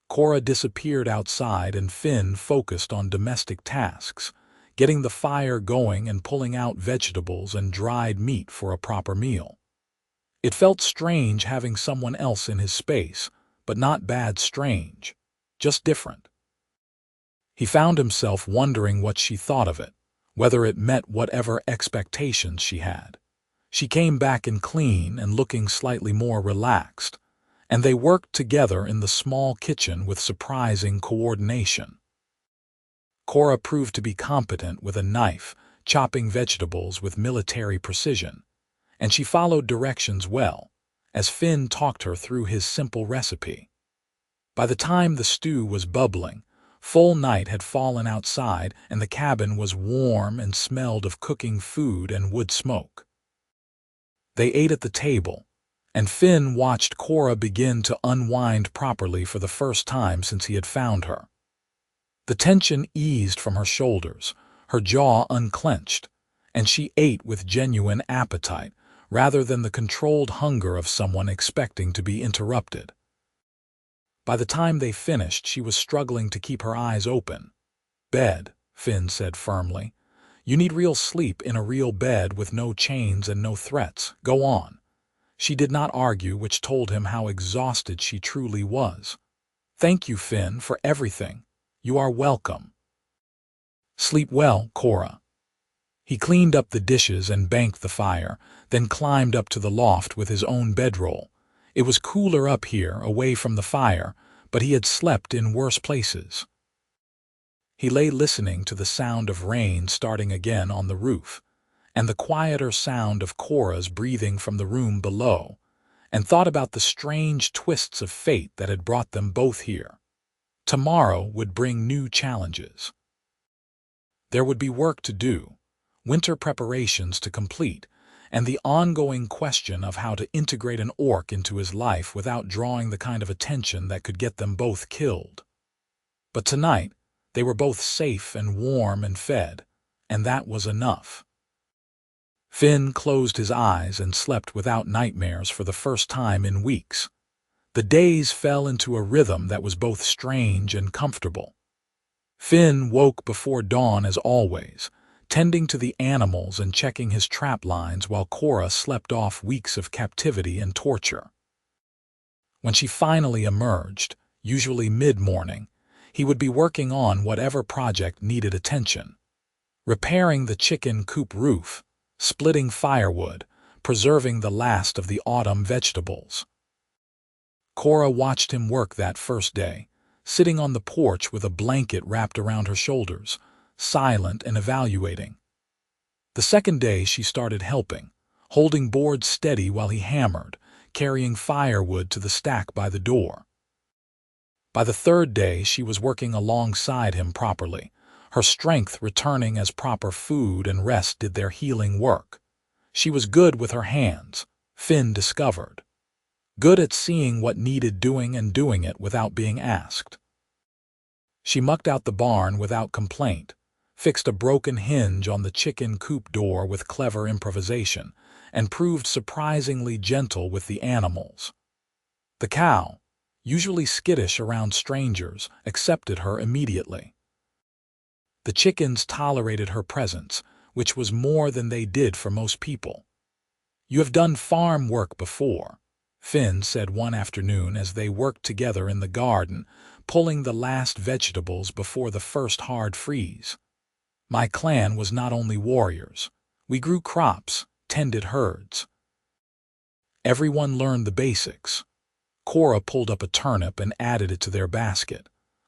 [SPEAKER 1] Kora disappeared outside, and Finn focused on domestic tasks, getting the fire going and pulling out vegetables and dried meat for a proper meal. It felt strange having someone else in his space, but not bad strange, just different. He found himself wondering what she thought of it, whether it met whatever expectations she had. She came back in clean and looking slightly more relaxed, and they worked together in the small kitchen with surprising coordination. Kora proved to be competent with a knife, chopping vegetables with military precision, and she followed directions well, as Finn talked her through his simple recipe. By the time the stew was bubbling, full night had fallen outside and the cabin was warm and smelled of cooking food and wood smoke. They ate at the table, and Finn watched Kora begin to unwind properly for the first time since he had found her. The tension eased from her shoulders, her jaw unclenched, and she ate with genuine appetite rather than the controlled hunger of someone expecting to be interrupted. By the time they finished, she was struggling to keep her eyes open. Bed, Finn said firmly. You need real sleep in a real bed with no chains and no threats. Go on. She did not argue, which told him how exhausted she truly was. Thank you, Finn, for everything. You are welcome. Sleep well, Kora. He cleaned up the dishes and banked the fire, then climbed up to the loft with his own bedroll. It was cooler up here, away from the fire, but he had slept in worse places. He lay listening to the sound of rain starting again on the roof, and the quieter sound of Kora's breathing from the room below, and thought about the strange twists of fate that had brought them both here. Tomorrow would bring new challenges. There would be work to do, winter preparations to complete, and the ongoing question of how to integrate an orc into his life without drawing the kind of attention that could get them both killed. But tonight, they were both safe and warm and fed, and that was enough. Finn closed his eyes and slept without nightmares for the first time in weeks. The days fell into a rhythm that was both strange and comfortable. Finn woke before dawn as always, tending to the animals and checking his trap lines while Kora slept off weeks of captivity and torture. When she finally emerged, usually mid-morning, he would be working on whatever project needed attention. repairing the chicken coop roof, splitting firewood, preserving the last of the autumn vegetables. Kora watched him work that first day, sitting on the porch with a blanket wrapped around her shoulders, silent and evaluating. The second day she started helping, holding boards steady while he hammered, carrying firewood to the stack by the door. By the third day she was working alongside him properly, her strength returning as proper food and rest did their healing work. She was good with her hands, Finn discovered. Good at seeing what needed doing and doing it without being asked. She mucked out the barn without complaint, fixed a broken hinge on the chicken coop door with clever improvisation, and proved surprisingly gentle with the animals. The cow, usually skittish around strangers, accepted her immediately. The chickens tolerated her presence, which was more than they did for most people. "You have done farm work before," Finn said one afternoon as they worked together in the garden, pulling the last vegetables before the first hard freeze. "My clan was not only warriors. We grew crops, tended herds. Everyone learned the basics." Kora pulled up a turnip and added it to their basket.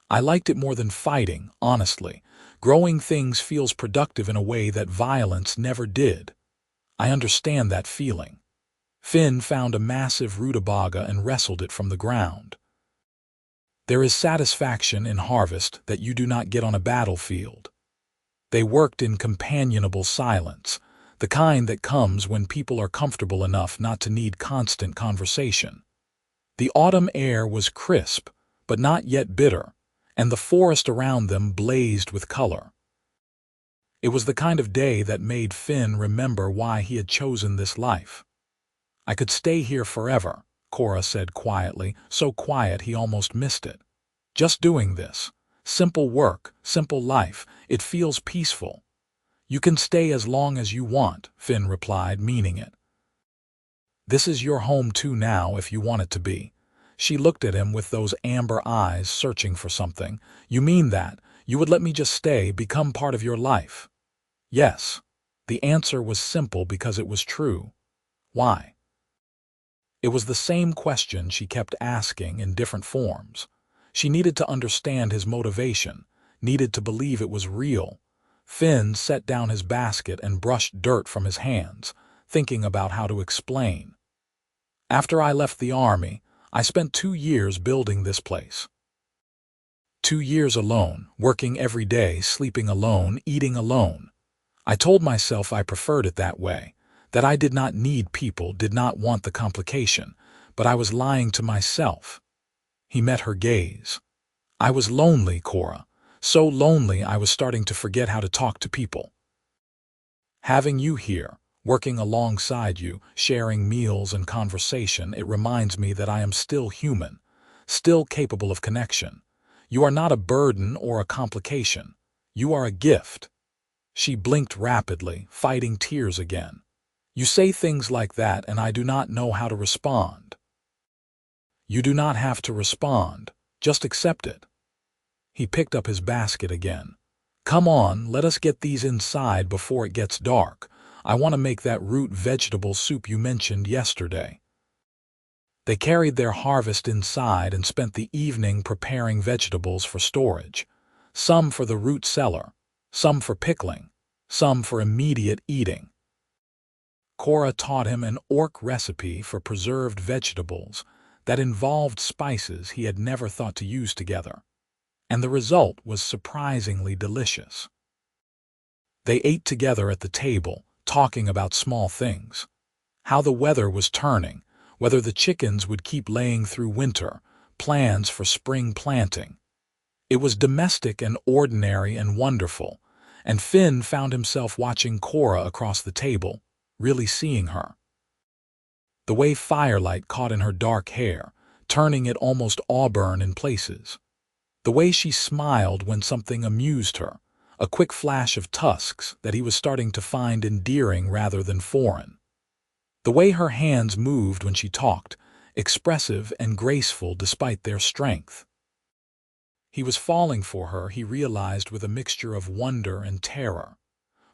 [SPEAKER 1] "I liked it more than fighting, honestly. Growing things feels productive in a way that violence never did. I understand that feeling." Finn found a massive rutabaga and wrestled it from the ground. "There is satisfaction in harvest that you do not get on a battlefield." They worked in companionable silence, the kind that comes when people are comfortable enough not to need constant conversation. The autumn air was crisp, but not yet bitter, and the forest around them blazed with color. It was the kind of day that made Finn remember why he had chosen this life. "I could stay here forever," Kora said quietly, so quiet he almost missed it. "Just doing this. Simple work, simple life. It feels peaceful." "You can stay as long as you want," Finn replied, meaning it. "This is your home too now if you want it to be." She looked at him with those amber eyes searching for something. "You mean that? You would let me just stay, become part of your life?" "Yes." The answer was simple because it was true. "Why?" It was the same question she kept asking in different forms. She needed to understand his motivation, needed to believe it was real. Finn set down his basket and brushed dirt from his hands, thinking about how to explain. "After I left the army, I spent 2 years building this place. 2 years alone, working every day, sleeping alone, eating alone. I told myself I preferred it that way, that I did not need people, did not want the complication, but I was lying to myself." He met her gaze. "I was lonely, Kora. So lonely I was starting to forget how to talk to people. Having you here, working alongside you, sharing meals and conversation, it reminds me that I am still human, still capable of connection. You are not a burden or a complication. You are a gift." She blinked rapidly, fighting tears again. "You say things like that and I do not know how to respond." "You do not have to respond. Just accept it." He picked up his basket again. "Come on, let us get these inside before it gets dark. I want to make that root vegetable soup you mentioned yesterday." They carried their harvest inside and spent the evening preparing vegetables for storage. Some for the root cellar, some for pickling, some for immediate eating. Kora taught him an orc recipe for preserved vegetables that involved spices he had never thought to use together, and the result was surprisingly delicious. They ate together at the table, talking about small things. How the weather was turning, whether the chickens would keep laying through winter, plans for spring planting. It was domestic and ordinary and wonderful, and Finn found himself watching Kora across the table, really seeing her. The way firelight caught in her dark hair, turning it almost auburn in places. The way she smiled when something amused her, a quick flash of tusks that he was starting to find endearing rather than foreign. The way her hands moved when she talked, expressive and graceful despite their strength. He was falling for her, he realized, with a mixture of wonder and terror.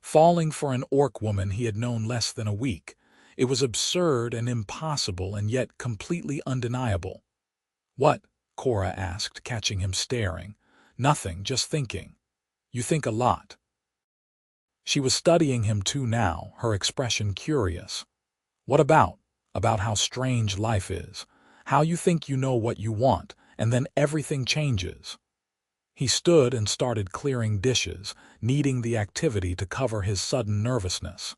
[SPEAKER 1] falling for an orc woman he had known less than a week. It was absurd and impossible and yet completely undeniable. "What?" Kora asked, catching him staring. "Nothing, just thinking." "You think a lot." She was studying him too now, her expression curious. "What about?" "About how strange life is. How you think you know what you want, and then everything changes." He stood and started clearing dishes, needing the activity to cover his sudden nervousness.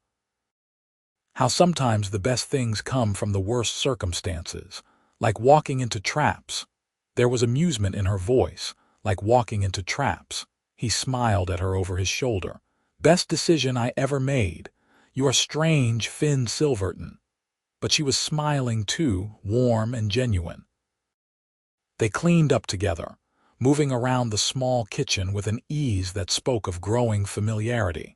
[SPEAKER 1] "How sometimes the best things come from the worst circumstances, like walking into traps." There was amusement in her voice. "Like walking into traps." He smiled at her over his shoulder. "Best decision I ever made. You are strange, Finn Silverton." But she was smiling too, warm and genuine. They cleaned up together, moving around the small kitchen with an ease that spoke of growing familiarity.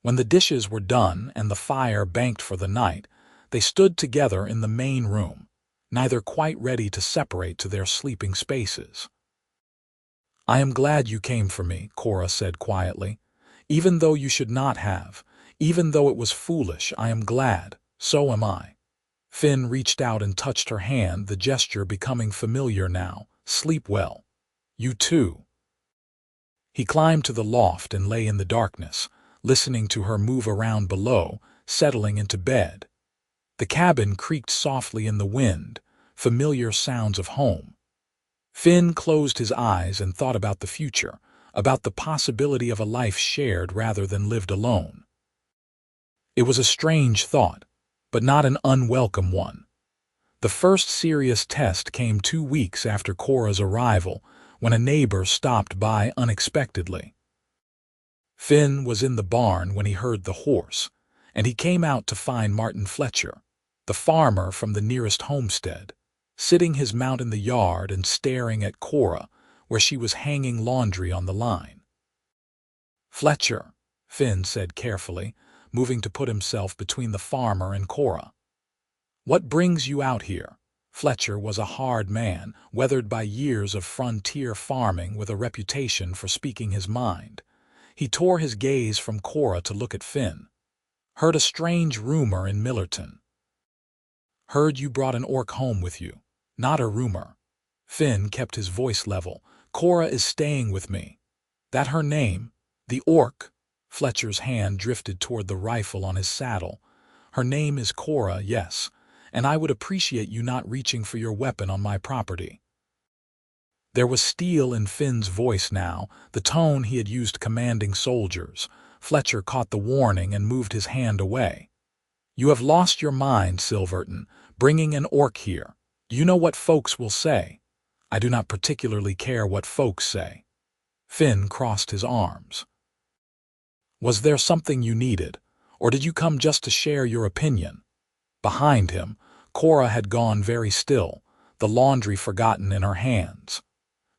[SPEAKER 1] When the dishes were done and the fire banked for the night, they stood together in the main room, neither quite ready to separate to their sleeping spaces. "I am glad you came for me," Kora said quietly. "Even though you should not have, even though it was foolish, I am glad. So am I." Finn reached out and touched her hand, the gesture becoming familiar now. "Sleep well." "You too." He climbed to the loft and lay in the darkness, listening to her move around below, settling into bed. The cabin creaked softly in the wind, familiar sounds of home. Finn closed his eyes and thought about the future, about the possibility of a life shared rather than lived alone. It was a strange thought, but not an unwelcome one. The first serious test came 2 weeks after Kora's arrival, when a neighbor stopped by unexpectedly. Finn was in the barn when he heard the horse, and he came out to find Martin Fletcher, the farmer from the nearest homestead, sitting his mount in the yard and staring at Kora, where she was hanging laundry on the line. "Fletcher," Finn said carefully, moving to put himself between the farmer and Kora. "What brings you out here?" Fletcher was a hard man, weathered by years of frontier farming with a reputation for speaking his mind. He tore his gaze from Kora to look at Finn. "Heard a strange rumor in Millerton." "Heard you brought an orc home with you." "Not a rumor." Finn kept his voice level. "Kora is staying with me." "That her name? The orc?" Fletcher's hand drifted toward the rifle on his saddle. "Her name is Kora, yes, and I would appreciate you not reaching for your weapon on my property." There was steel in Finn's voice now, the tone he had used commanding soldiers. Fletcher caught the warning and moved his hand away. "You have lost your mind, Silverton, bringing an orc here. You know what folks will say." "I do not particularly care what folks say." Finn crossed his arms. "Was there something you needed, or did you come just to share your opinion?" Behind him, Kora had gone very still, the laundry forgotten in her hands.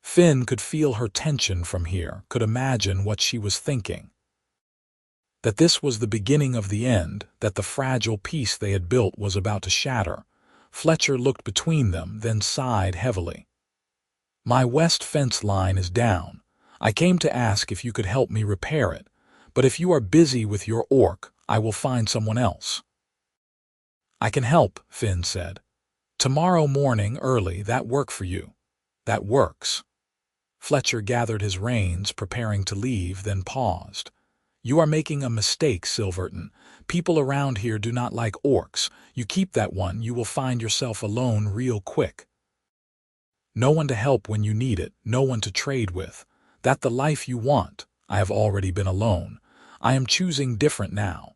[SPEAKER 1] Finn could feel her tension from here, could imagine what she was thinking. That this was the beginning of the end, that the fragile peace they had built was about to shatter. Fletcher looked between them, then sighed heavily. "My west fence line is down. I came to ask if you could help me repair it, but if you are busy with your orc, I will find someone else." "I can help," Finn said. "Tomorrow morning early, that work for you?" "That works." Fletcher gathered his reins, preparing to leave, then paused. "You are making a mistake, Silverton. People around here do not like orcs. You keep that one, you will find yourself alone real quick. No one to help when you need it, no one to trade with. That the life you want. I have already been alone. I am choosing different now."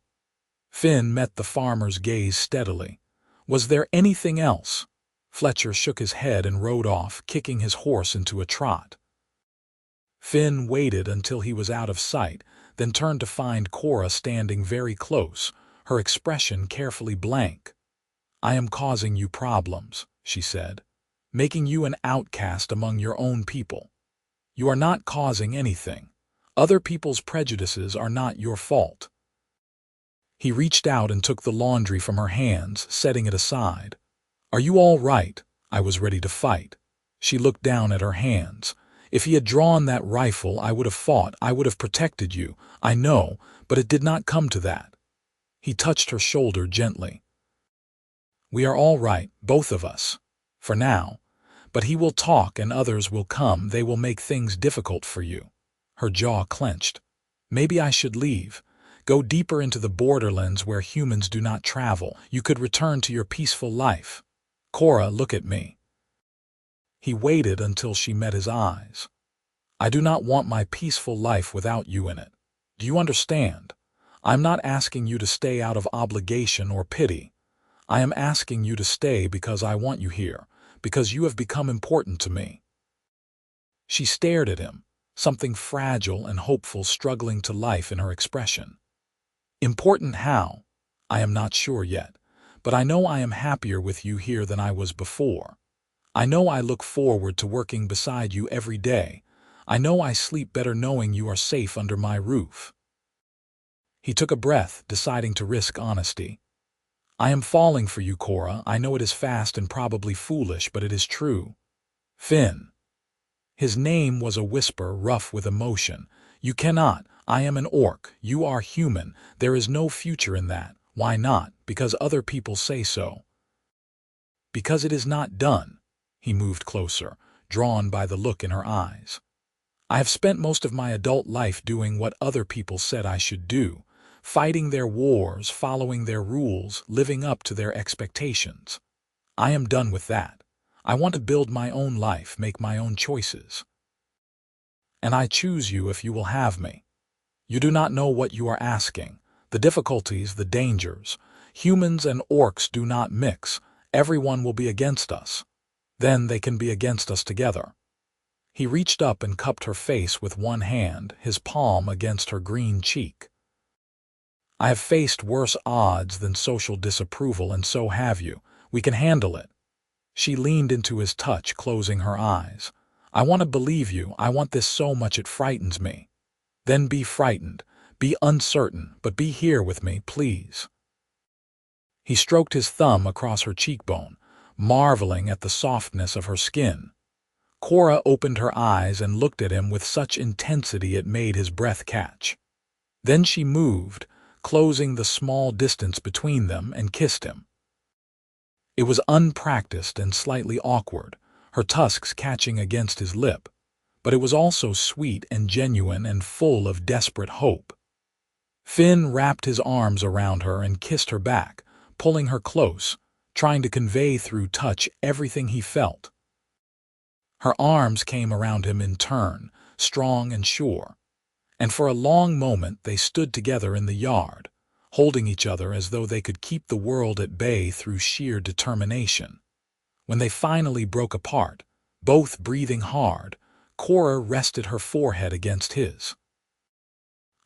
[SPEAKER 1] Finn met the farmer's gaze steadily. "Was there anything else?" Fletcher shook his head and rode off, kicking his horse into a trot. Finn waited until he was out of sight, then turned to find Kora standing very close, her expression carefully blank. "I am causing you problems," she said, "making you an outcast among your own people. You are not causing anything. Other people's prejudices are not your fault." He reached out and took the laundry from her hands, setting it aside. "Are you all right?" I was ready to fight. She looked down at her hands. If he had drawn that rifle, I would have fought, I would have protected you. I know, but it did not come to that. He touched her shoulder gently. We are all right, both of us. For now. But he will talk and others will come. They will make things difficult for you. Her jaw clenched. Maybe I should leave. Go deeper into the borderlands where humans do not travel. You could return to your peaceful life. Kora, look at me. He waited until she met his eyes. I do not want my peaceful life without you in it. Do you understand? I'm not asking you to stay out of obligation or pity. I am asking you to stay because I want you here, because you have become important to me. She stared at him, something fragile and hopeful struggling to life in her expression. Important how? I am not sure yet, but I know I am happier with you here than I was before. I know I look forward to working beside you every day. I know I sleep better knowing you are safe under my roof. He took a breath, deciding to risk honesty. I am falling for you, Kora. I know it is fast and probably foolish, but it is true. Finn. His name was a whisper, rough with emotion. You cannot. I am an orc. You are human. There is no future in that. Why not? Because other people say so. Because it is not done. He moved closer, drawn by the look in her eyes. I have spent most of my adult life doing what other people said I should do, fighting their wars, following their rules, living up to their expectations. I am done with that. I want to build my own life, make my own choices. And I choose you if you will have me. You do not know what you are asking, the difficulties, the dangers. Humans and orcs do not mix. Everyone will be against us. Then they can be against us together. He reached up and cupped her face with one hand, his palm against her green cheek. I have faced worse odds than social disapproval, and so have you. We can handle it. She leaned into his touch, closing her eyes. I want to believe you. I want this so much it frightens me. Then be frightened, be uncertain, but be here with me, please. He stroked his thumb across her cheekbone, marveling at the softness of her skin. Kora opened her eyes and looked at him with such intensity it made his breath catch. Then she moved, closing the small distance between them, and kissed him. It was unpracticed and slightly awkward, her tusks catching against his lip, but it was also sweet and genuine and full of desperate hope. Finn wrapped his arms around her and kissed her back, pulling her close, trying to convey through touch everything he felt. Her arms came around him in turn, strong and sure, and for a long moment they stood together in the yard, holding each other as though they could keep the world at bay through sheer determination. When they finally broke apart, both breathing hard, Kora rested her forehead against his.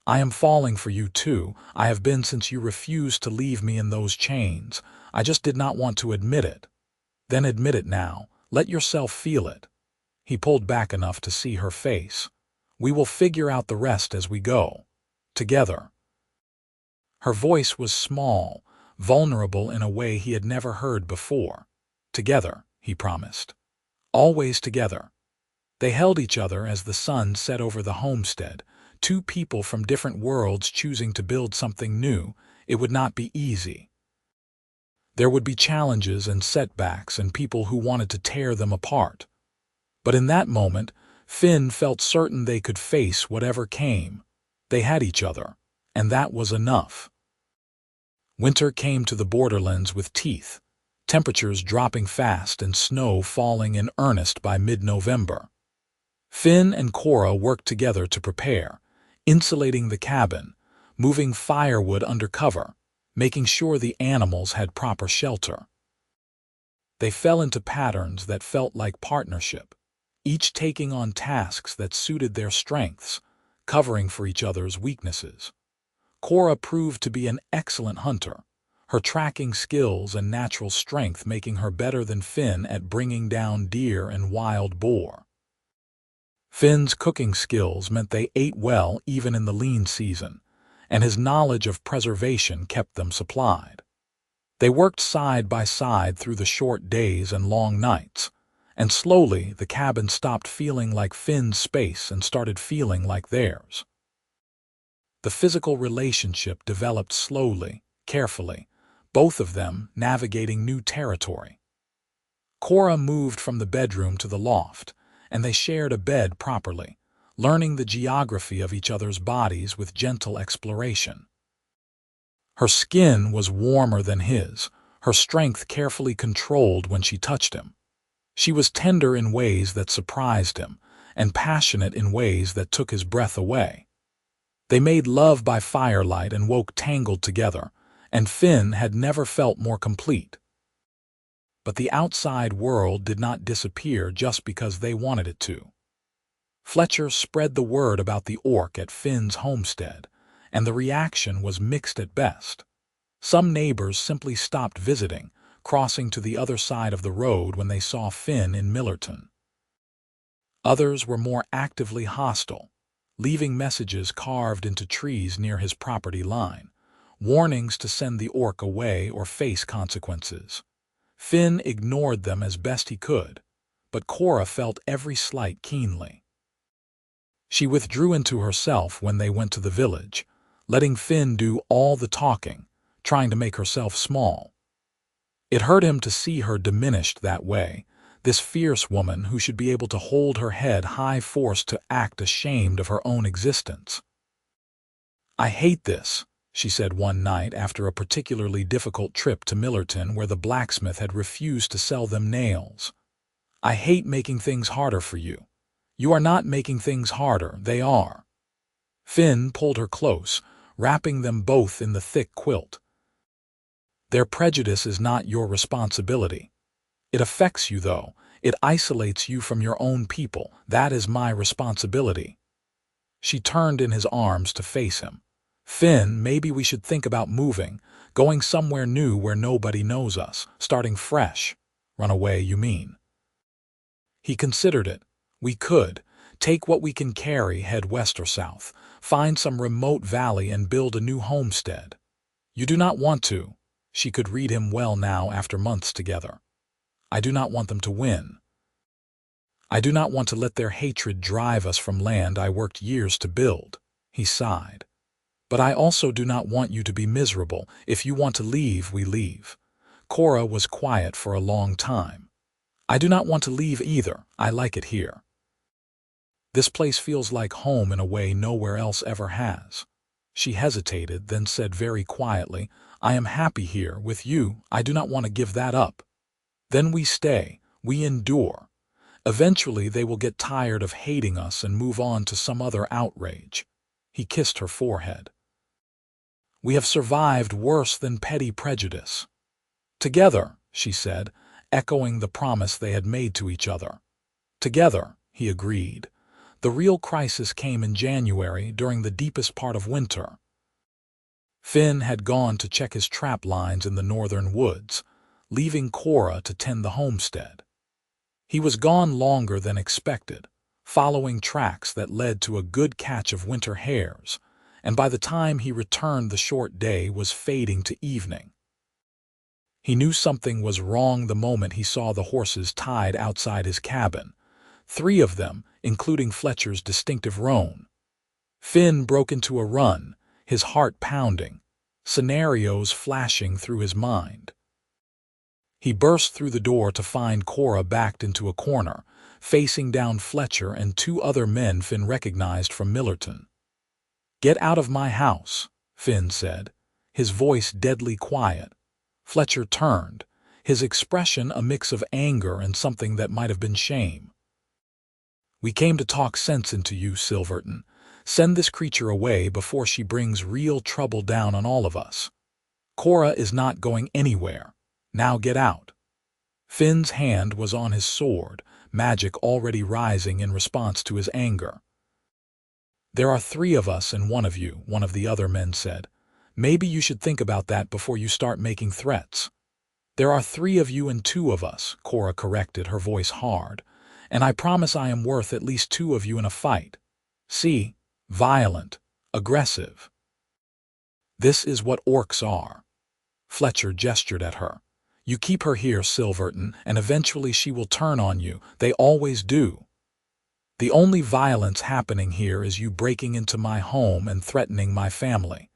[SPEAKER 1] I am falling for you too. I have been since you refused to leave me in those chains. I just did not want to admit it. Then admit it now. Let yourself feel it. He pulled back enough to see her face. We will figure out the rest as we go. Together. Her voice was small, vulnerable in a way he had never heard before. Together, he promised. Always together. They held each other as the sun set over the homestead, two people from different worlds choosing to build something new. It would not be easy. There would be challenges and setbacks and people who wanted to tear them apart. But in that moment, Finn felt certain they could face whatever came. They had each other, and that was enough. Winter came to the borderlands with teeth, temperatures dropping fast and snow falling in earnest by mid-November. Finn and Kora worked together to prepare, insulating the cabin, moving firewood under cover, making sure the animals had proper shelter. They fell into patterns that felt like partnership, each taking on tasks that suited their strengths, covering for each other's weaknesses. Kora proved to be an excellent hunter, her tracking skills and natural strength making her better than Finn at bringing down deer and wild boar. Finn's cooking skills meant they ate well even in the lean season, and his knowledge of preservation kept them supplied. They worked side by side through the short days and long nights, and slowly the cabin stopped feeling like Finn's space and started feeling like theirs. The physical relationship developed slowly, carefully, both of them navigating new territory. Kora moved from the bedroom to the loft, and they shared a bed properly, learning the geography of each other's bodies with gentle exploration. Her skin was warmer than his, her strength carefully controlled when she touched him. She was tender in ways that surprised him, and passionate in ways that took his breath away. They made love by firelight and woke tangled together, and Finn had never felt more complete. But the outside world did not disappear just because they wanted it to. Fletcher spread the word about the orc at Finn's homestead, and the reaction was mixed at best. Some neighbors simply stopped visiting, crossing to the other side of the road when they saw Finn in Millerton. Others were more actively hostile, leaving messages carved into trees near his property line, warnings to send the orc away or face consequences. Finn ignored them as best he could, but Kora felt every slight keenly. She withdrew into herself when they went to the village, letting Finn do all the talking, trying to make herself small. It hurt him to see her diminished that way, this fierce woman who should be able to hold her head high, forced to act ashamed of her own existence. "I hate this," she said one night after a particularly difficult trip to Millerton where the blacksmith had refused to sell them nails. "I hate making things harder for you. You are not making things harder, they are." Finn pulled her close, wrapping them both in the thick quilt. "Their prejudice is not your responsibility. It affects you, though. It isolates you from your own people. That is my responsibility." She turned in his arms to face him. "Finn, maybe we should think about moving, going somewhere new where nobody knows us, starting fresh." "Run away, you mean?" He considered it. "We could. Take what we can carry, head west or south, find some remote valley and build a new homestead." "You do not want to." She could read him well now after months together. "I do not want them to win. I do not want to let their hatred drive us from land I worked years to build." He sighed. "But I also do not want you to be miserable. If you want to leave, we leave." Kora was quiet for a long time. "I do not want to leave either. I like it here. This place feels like home in a way nowhere else ever has." She hesitated, then said very quietly, "I am happy here with you. I do not want to give that up." "Then we stay. We endure. Eventually they will get tired of hating us and move on to some other outrage." He kissed her forehead. "We have survived worse than petty prejudice." "Together," she said, echoing the promise they had made to each other. "Together," he agreed. The real crisis came in January, during the deepest part of winter. Finn had gone to check his trap lines in the northern woods, leaving Kora to tend the homestead. He was gone longer than expected, following tracks that led to a good catch of winter hares, and by the time he returned the short day was fading to evening. He knew something was wrong the moment he saw the horses tied outside his cabin, 3 of them, including Fletcher's distinctive roan. Finn broke into a run, his heart pounding, scenarios flashing through his mind. He burst through the door to find Kora backed into a corner, facing down Fletcher and 2 other men Finn recognized from Millerton. "Get out of my house," Finn said, his voice deadly quiet. Fletcher turned, his expression a mix of anger and something that might have been shame. "We came to talk sense into you, Silverton. Send this creature away before she brings real trouble down on all of us. Kora is not going anywhere. Now get out." Finn's hand was on his sword, magic already rising in response to his anger. "There are 3 of us and 1 of you," one of the other men said. "Maybe you should think about that before you start making threats." "There are 3 of you and 2 of us," Kora corrected, her voice hard. "And I promise I am worth at least 2 of you in a fight. See? Violent. Aggressive. This is what orcs are." Fletcher gestured at her. You keep her here, Silverton, and eventually she will turn on you. They always do. The only violence happening here is you breaking into my home and threatening my family."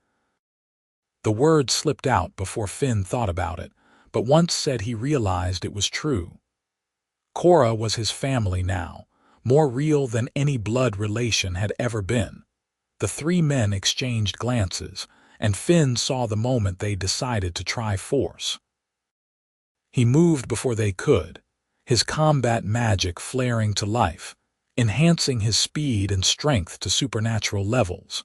[SPEAKER 1] The word slipped out before Finn thought about it, but once said he realized it was true. Kora was his family now, more real than any blood relation had ever been. The three men exchanged glances, and Finn saw the moment they decided to try force. He moved before they could, his combat magic flaring to life, enhancing his speed and strength to supernatural levels.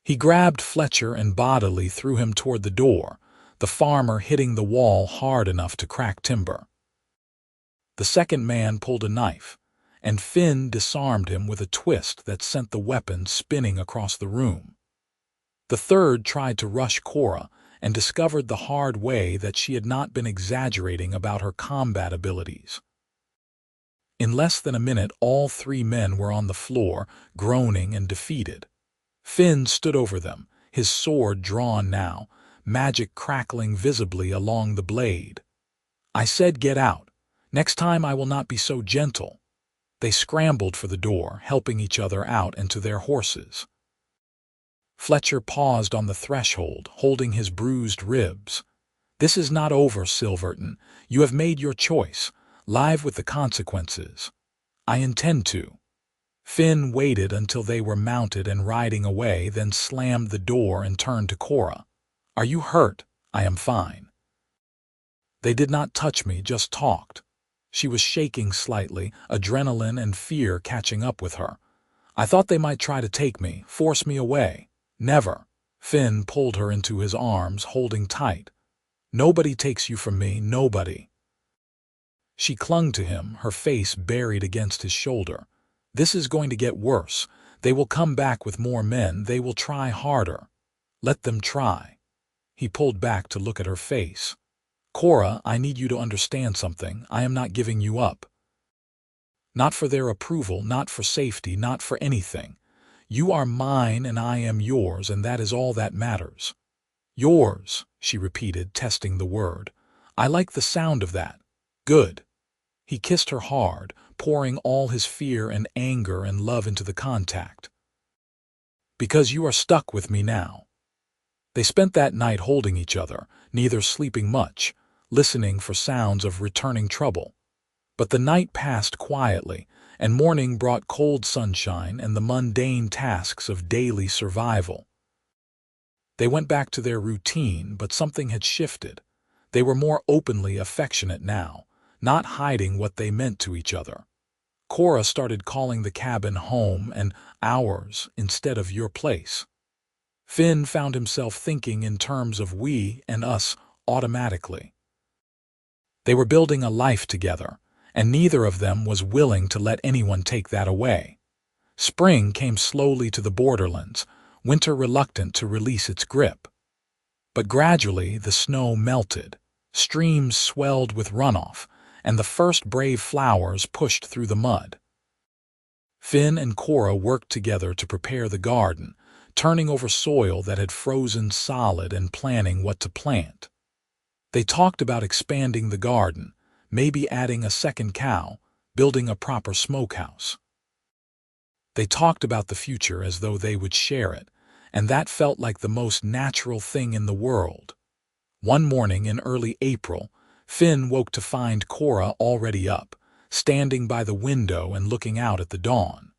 [SPEAKER 1] He grabbed Fletcher and bodily threw him toward the door, the farmer hitting the wall hard enough to crack timber. The second man pulled a knife, and Finn disarmed him with a twist that sent the weapon spinning across the room. The third tried to rush Kora and discovered the hard way that she had not been exaggerating about her combat abilities. In less than a minute, all three men were on the floor, groaning and defeated. Finn stood over them, his sword drawn now, magic crackling visibly along the blade. "I said get out. Next time I will not be so gentle." They scrambled for the door, helping each other out and to their horses. Fletcher paused on the threshold, holding his bruised ribs. "This is not over, Silverton. You have made your choice. Live with the consequences." "I intend to." Finn waited until they were mounted and riding away, then slammed the door and turned to Kora. "Are you hurt?" "I am fine." "They did not touch me, just talked." She was shaking slightly, adrenaline and fear catching up with her. "I thought they might try to take me, force me away." "Never." Finn pulled her into his arms, holding tight. "Nobody takes you from me, nobody." She clung to him, her face buried against his shoulder. "This is going to get worse. They will come back with more men. They will try harder." "Let them try." He pulled back to look at her face. "Kora, I need you to understand something. I am not giving you up. Not for their approval, not for safety, not for anything. You are mine and I am yours, and that is all that matters." "Yours," she repeated, testing the word. "I like the sound of that. Good." He kissed her hard, pouring all his fear and anger and love into the contact. "Because you are stuck with me now." They spent that night holding each other, neither sleeping much, listening for sounds of returning trouble. But the night passed quietly, and morning brought cold sunshine and the mundane tasks of daily survival. They went back to their routine, but something had shifted. They were more openly affectionate now, not hiding what they meant to each other. Kora started calling the cabin home and ours instead of your place. Finn found himself thinking in terms of we and us automatically. They were building a life together, and neither of them was willing to let anyone take that away. Spring came slowly to the borderlands, winter reluctant to release its grip. But gradually the snow melted, streams swelled with runoff, and the first brave flowers pushed through the mud. Finn and Kora worked together to prepare the garden, turning over soil that had frozen solid and planning what to plant. They talked about expanding the garden, maybe adding a second cow, building a proper smokehouse. They talked about the future as though they would share it, and that felt like the most natural thing in the world. One morning in early April, Finn woke to find Kora already up, standing by the window and looking out at the dawn.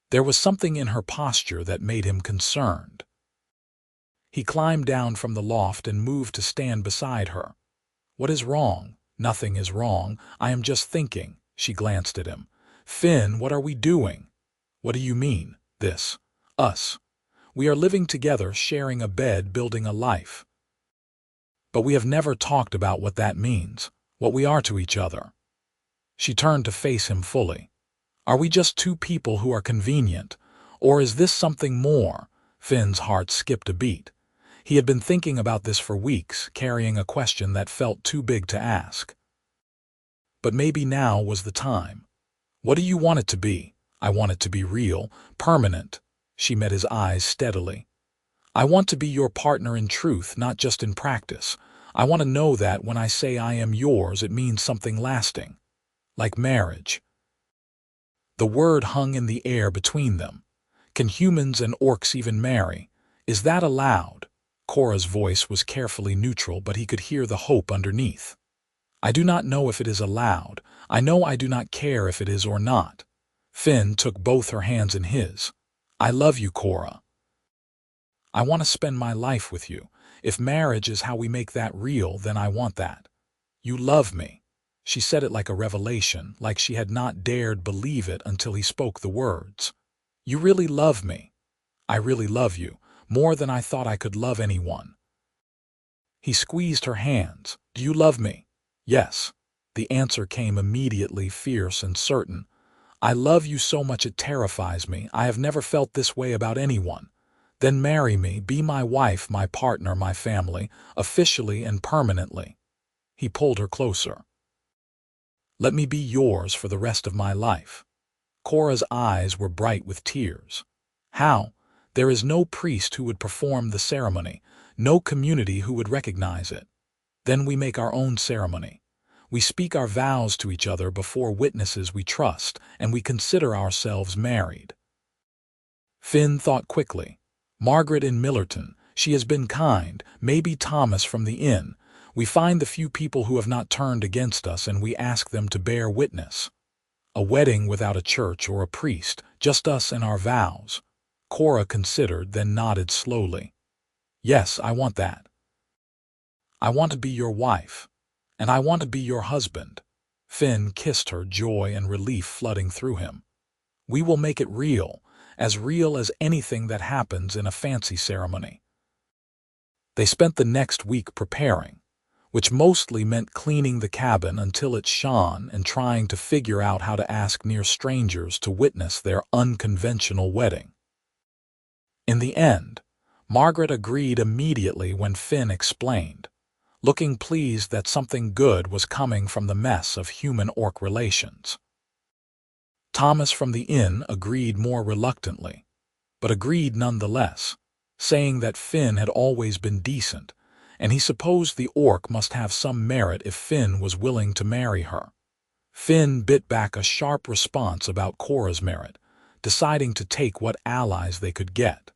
[SPEAKER 1] There was something in her posture that made him concerned. He climbed down from the loft and moved to stand beside her. "What is wrong?" "Nothing is wrong. I am just thinking." She glanced at him. "Finn, what are we doing?" "What do you mean, this?" "Us. We are living together, sharing a bed, building a life. But we have never talked about what that means, what we are to each other." She turned to face him fully. "Are we just two people who are convenient, or is this something more?" Finn's heart skipped a beat. He had been thinking about this for weeks, carrying a question that felt too big to ask. But maybe now was the time. "What do you want it to be?" "I want it to be real, permanent." She met his eyes steadily. "I want to be your partner in truth, not just in practice. I want to know that when I say I am yours, it means something lasting, like marriage." The word hung in the air between them. Can humans and orcs even marry? Is that allowed? Kora's voice was carefully neutral, but he could hear the hope underneath. "I do not know if it is allowed. I know I do not care if it is or not." Finn took both her hands in his. "I love you, Kora. I want to spend my life with you. If marriage is how we make that real, then I want that. You love me." She said it like a revelation, like she had not dared believe it until he spoke the words. "You really love me." "I really love you, more than I thought I could love anyone." He squeezed her hands. "Do you love me?" "Yes." The answer came immediately, fierce and certain. "I love you so much it terrifies me. I have never felt this way about anyone." "Then marry me, be my wife, my partner, my family, officially and permanently." He pulled her closer. "Let me be yours for the rest of my life." Kora's eyes were bright with tears. "How? There is no priest who would perform the ceremony, no community who would recognize it. Then we make our own ceremony. We speak our vows to each other before witnesses we trust, and we consider ourselves married." Finn thought quickly. "Margaret in Millerton, she has been kind, maybe Thomas from the inn. We find the few people who have not turned against us and we ask them to bear witness. A wedding without a church or a priest, just us and our vows." Kora considered, then nodded slowly. "Yes, I want that. I want to be your wife. And I want to be your husband." Finn kissed her, joy and relief flooding through him. "We will make it real as anything that happens in a fancy ceremony." They spent the next week preparing, which mostly meant cleaning the cabin until it shone and trying to figure out how to ask near strangers to witness their unconventional wedding. In the end, Margaret agreed immediately when Finn explained, looking pleased that something good was coming from the mess of human-orc relations. Thomas from the inn agreed more reluctantly, but agreed nonetheless, saying that Finn had always been decent, and he supposed the orc must have some merit if Finn was willing to marry her. Finn bit back a sharp response about Kora's merit, deciding to take what allies they could get.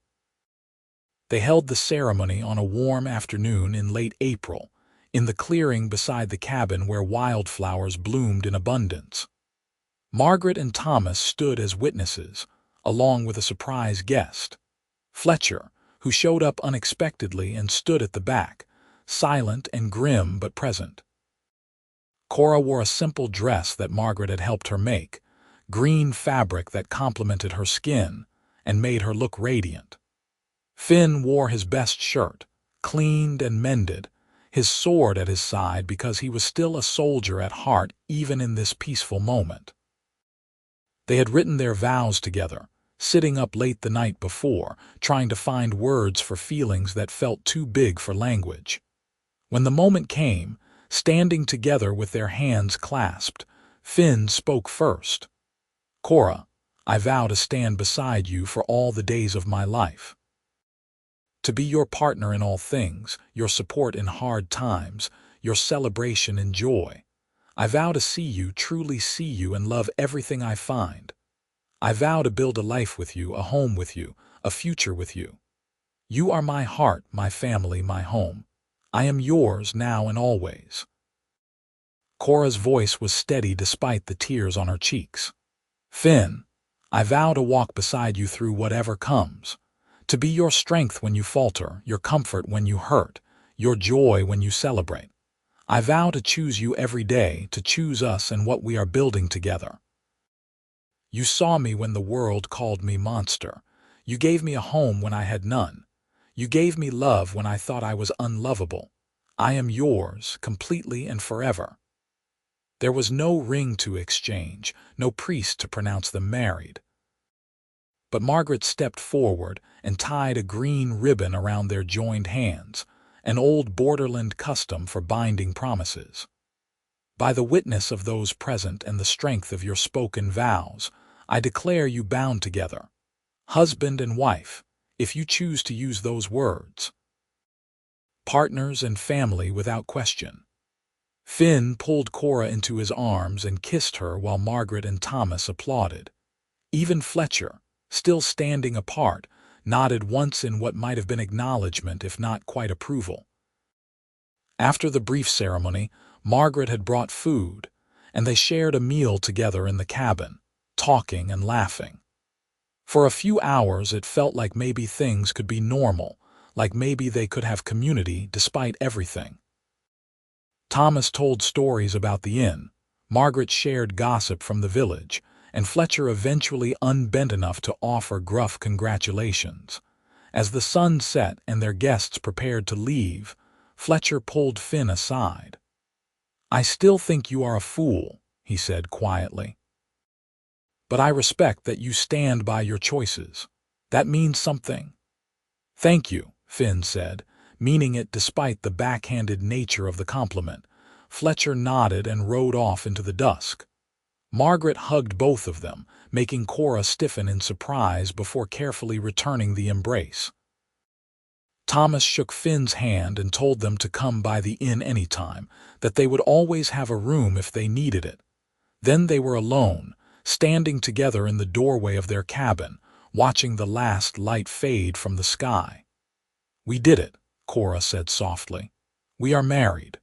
[SPEAKER 1] They held the ceremony on a warm afternoon in late April, in the clearing beside the cabin where wildflowers bloomed in abundance. Margaret and Thomas stood as witnesses, along with a surprise guest, Fletcher, who showed up unexpectedly and stood at the back, silent and grim but present. Kora wore a simple dress that Margaret had helped her make, green fabric that complemented her skin and made her look radiant. Finn wore his best shirt, cleaned and mended, his sword at his side because he was still a soldier at heart even in this peaceful moment. They had written their vows together, sitting up late the night before, trying to find words for feelings that felt too big for language. When the moment came, standing together with their hands clasped, Finn spoke first. "Kora, I vow to stand beside you for all the days of my life. To be your partner in all things, your support in hard times, your celebration in joy. I vow to see you, truly see you, and love everything I find. I vow to build a life with you, a home with you, a future with you. You are my heart, my family, my home. I am yours now and always." Kora's voice was steady despite the tears on her cheeks. "Finn, I vow to walk beside you through whatever comes. To be your strength when you falter, your comfort when you hurt, your joy when you celebrate. I vow to choose you every day, to choose us and what we are building together. You saw me when the world called me monster. You gave me a home when I had none. You gave me love when I thought I was unlovable. I am yours, completely and forever." There was no ring to exchange, no priest to pronounce them married. But Margaret stepped forward and tied a green ribbon around their joined hands, an old borderland custom for binding promises. "By the witness of those present and the strength of your spoken vows, I declare you bound together, husband and wife, if you choose to use those words." partners and family without question. Finn pulled Kora into his arms and kissed her while Margaret and Thomas applauded. Even Fletcher, still standing apart, nodded once in what might have been acknowledgement if not quite approval. After the brief ceremony, Margaret had brought food, and they shared a meal together in the cabin, talking and laughing. For a few hours it felt like maybe things could be normal, like maybe they could have community despite everything. Thomas told stories about the inn, Margaret shared gossip from the village, and Fletcher eventually unbent enough to offer gruff congratulations. As the sun set and their guests prepared to leave, Fletcher pulled Finn aside. "I still think you are a fool," he said quietly. "But I respect that you stand by your choices. That means something." "Thank you," Finn said, meaning it despite the backhanded nature of the compliment. Fletcher nodded and rode off into the dusk. Margaret hugged both of them, making Kora stiffen in surprise before carefully returning the embrace. Thomas shook Finn's hand and told them to come by the inn anytime, that they would always have a room if they needed it. Then they were alone, standing together in the doorway of their cabin, watching the last light fade from the sky. "We did it," Kora said softly. "We are married."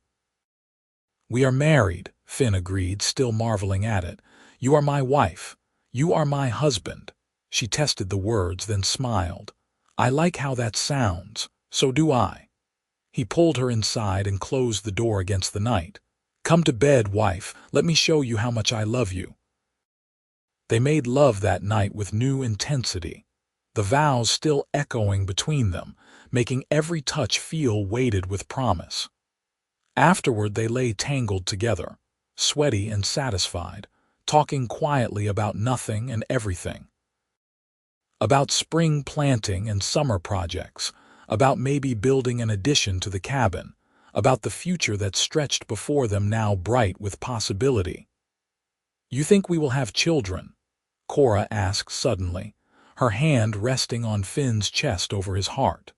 [SPEAKER 1] "We are married," Finn agreed, still marveling at it. "You are my wife. You are my husband." She tested the words, then smiled. "I like how that sounds. So do I." He pulled her inside and closed the door against the night. "Come to bed, wife. Let me show you how much I love you." They made love that night with new intensity, the vows still echoing between them, making every touch feel weighted with promise. Afterward they lay tangled together, sweaty and satisfied, talking quietly about nothing and everything. About spring planting and summer projects, about maybe building an addition to the cabin, about the future that stretched before them now bright with possibility. "You think we will have children?" Kora asked suddenly, her hand resting on Finn's chest over his heart.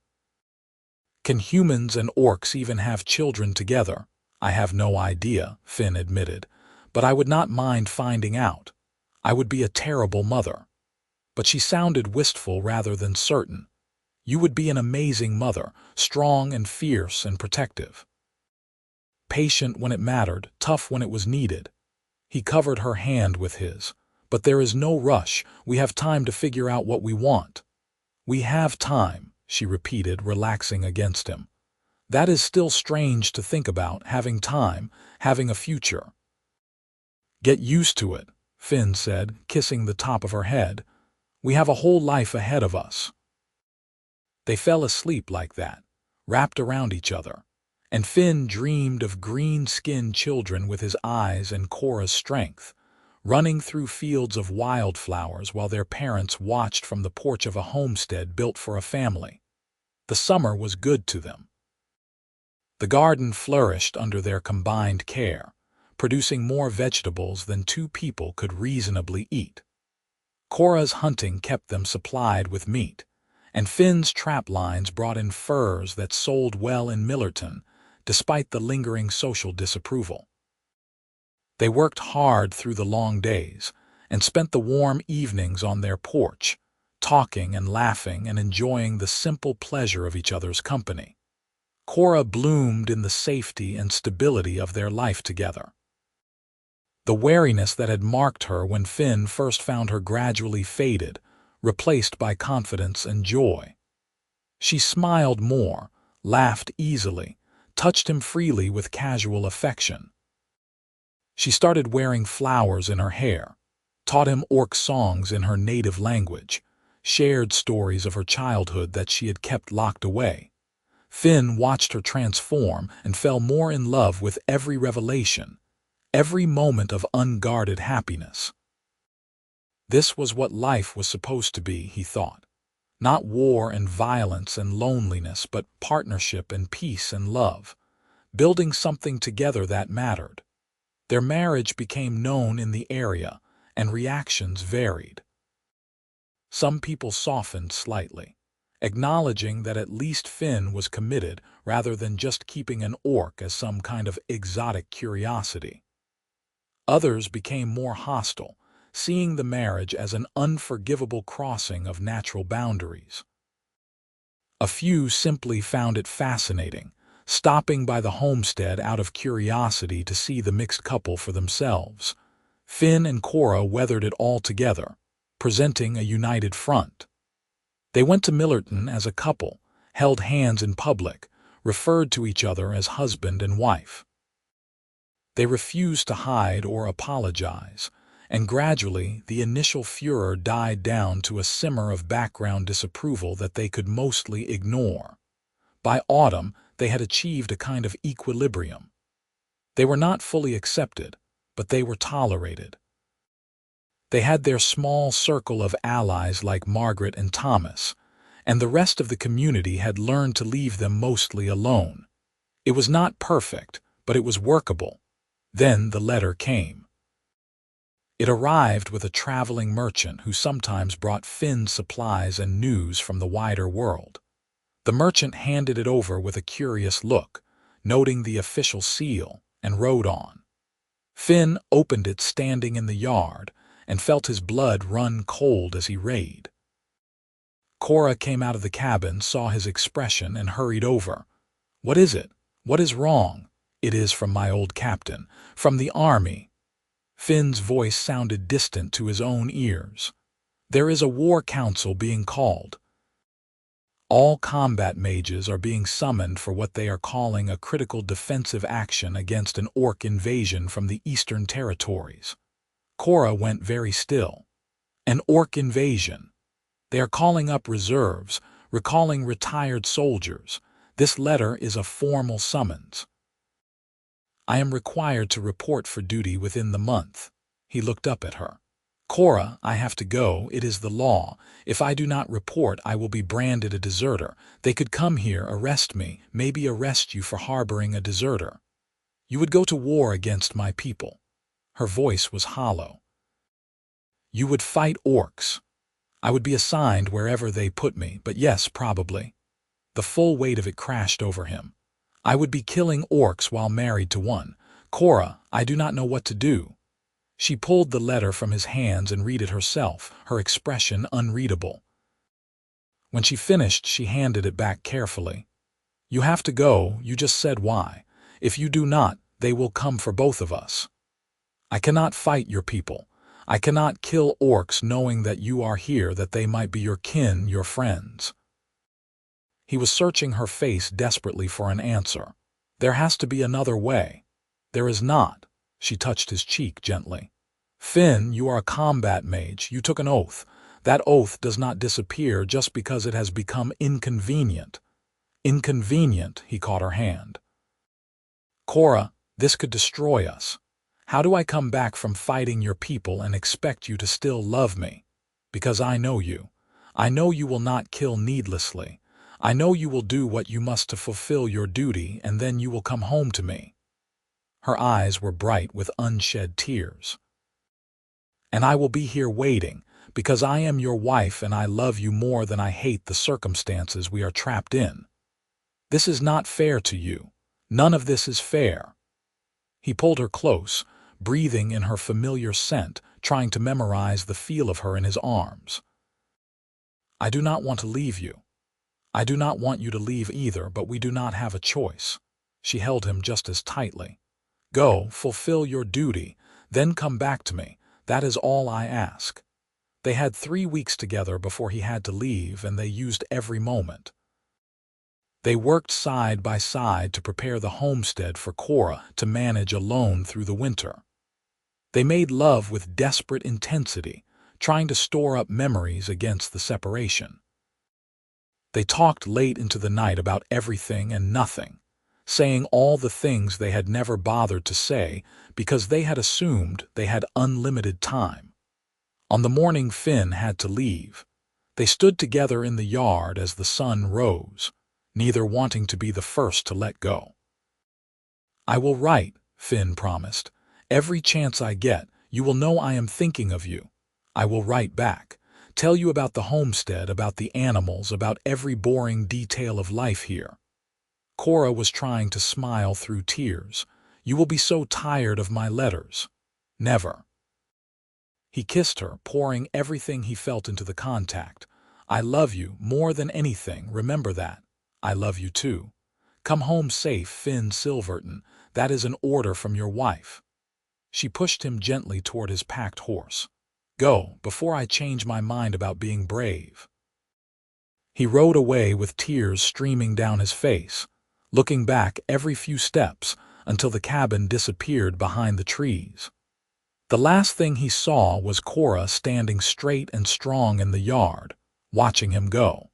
[SPEAKER 1] "Can humans and orcs even have children together?" "I have no idea," Finn admitted, "but I would not mind finding out. I would be a terrible mother." But she sounded wistful rather than certain. "You would be an amazing mother, strong and fierce and protective. Patient when it mattered, tough when it was needed." He covered her hand with his. "But there is no rush. We have time to figure out what we want." "We have time," she repeated, relaxing against him. "That is still strange to think about, having time, having a future." "Get used to it," Finn said, kissing the top of her head. "We have a whole life ahead of us." They fell asleep like that, wrapped around each other, and Finn dreamed of green-skinned children with his eyes and Kora's strength, running through fields of wildflowers while their parents watched from the porch of a homestead built for a family. The summer was good to them. The garden flourished under their combined care, producing more vegetables than two people could reasonably eat. Kora's hunting kept them supplied with meat, and Finn's trap lines brought in furs that sold well in Millerton, despite the lingering social disapproval. They worked hard through the long days and spent the warm evenings on their porch, talking and laughing and enjoying the simple pleasure of each other's company. Kora bloomed in the safety and stability of their life together. The wariness that had marked her when Finn first found her gradually faded, replaced by confidence and joy. She smiled more, laughed easily, touched him freely with casual affection. She started wearing flowers in her hair, taught him orc songs in her native language, shared stories of her childhood that she had kept locked away. Finn watched her transform and fell more in love with every revelation, every moment of unguarded happiness. This was what life was supposed to be, he thought. Not war and violence and loneliness, but partnership and peace and love, building something together that mattered. Their marriage became known in the area, and reactions varied. Some people softened slightly, acknowledging that at least Finn was committed rather than just keeping an orc as some kind of exotic curiosity. Others became more hostile, seeing the marriage as an unforgivable crossing of natural boundaries. A few simply found it fascinating, stopping by the homestead out of curiosity to see the mixed couple for themselves. Finn and Kora weathered it all together, presenting a united front. They went to Millerton as a couple, held hands in public, referred to each other as husband and wife. They refused to hide or apologize, and gradually the initial furor died down to a simmer of background disapproval that they could mostly ignore. By autumn, they had achieved a kind of equilibrium. They were not fully accepted, but they were tolerated. They had their small circle of allies like Margaret and Thomas, and the rest of the community had learned to leave them mostly alone. It was not perfect, but it was workable. Then the letter came. It arrived with a traveling merchant who sometimes brought Finn supplies and news from the wider world. The merchant handed it over with a curious look, noting the official seal, and rode on. Finn opened it standing in the yard and felt his blood run cold as he read. Kora came out of the cabin, saw his expression, and hurried over. "What is it? What is wrong?" "It is from my old captain, from the army." Finn's voice sounded distant to his own ears. "There is a war council being called. All combat mages are being summoned for what they are calling a critical defensive action against an orc invasion from the eastern territories." Kora went very still. An orc invasion. They are calling up reserves, recalling retired soldiers. This letter is a formal summons. "I am required to report for duty within the month." He looked up at her. "Kora, I have to go. It is the law. If I do not report, I will be branded a deserter. They could come here, arrest me, maybe arrest you for harboring a deserter. You would go to war against my people." Her voice was hollow. "You would fight orcs. I would be assigned wherever they put me, but yes, probably." The full weight of it crashed over him. "I would be killing orcs while married to one. Kora, I do not know what to do." She pulled the letter from his hands and read it herself, her expression unreadable. When she finished, she handed it back carefully. "You have to go, you just said why. If you do not, they will come for both of us. I cannot fight your people. I cannot kill orcs knowing that you are here, that they might be your kin, your friends." He was searching her face desperately for an answer. "There has to be another way." "There is not." She touched his cheek gently. "Finn, you are a combat mage. You took an oath. That oath does not disappear just because it has become inconvenient." "Inconvenient," he caught her hand. "Kora, this could destroy us. How do I come back from fighting your people and expect you to still love me? Because I know you. I know you will not kill needlessly. I know you will do what you must to fulfill your duty, and then you will come home to me." Her eyes were bright with unshed tears. "And I will be here waiting, because I am your wife and I love you more than I hate the circumstances we are trapped in. This is not fair to you. None of this is fair." He pulled her close, breathing in her familiar scent, trying to memorize the feel of her in his arms. "I do not want to leave you. I do not want you to leave either, but we do not have a choice." She held him just as tightly. "Go, fulfill your duty, then come back to me. That is all I ask." They had 3 weeks together before he had to leave, and they used every moment. They worked side by side to prepare the homestead for Kora to manage alone through the winter. They made love with desperate intensity, trying to store up memories against the separation. They talked late into the night about everything and nothing, saying all the things they had never bothered to say because they had assumed they had unlimited time. On the morning Finn had to leave, they stood together in the yard as the sun rose, neither wanting to be the first to let go. "I will write," Finn promised. "Every chance I get, you will know I am thinking of you. I will write back. tell you about the homestead, about the animals, about every boring detail of life here." Kora was trying to smile through tears. "You will be so tired of my letters." "Never." He kissed her, pouring everything he felt into the contact. "I love you more than anything, remember that. I love you too. Come home safe, Finn Silverton. That is an order from your wife." She pushed him gently toward his packed horse. "Go, before I change my mind about being brave." He rode away with tears streaming down his face, looking back every few steps until the cabin disappeared behind the trees. The last thing he saw was Kora standing straight and strong in the yard, watching him go.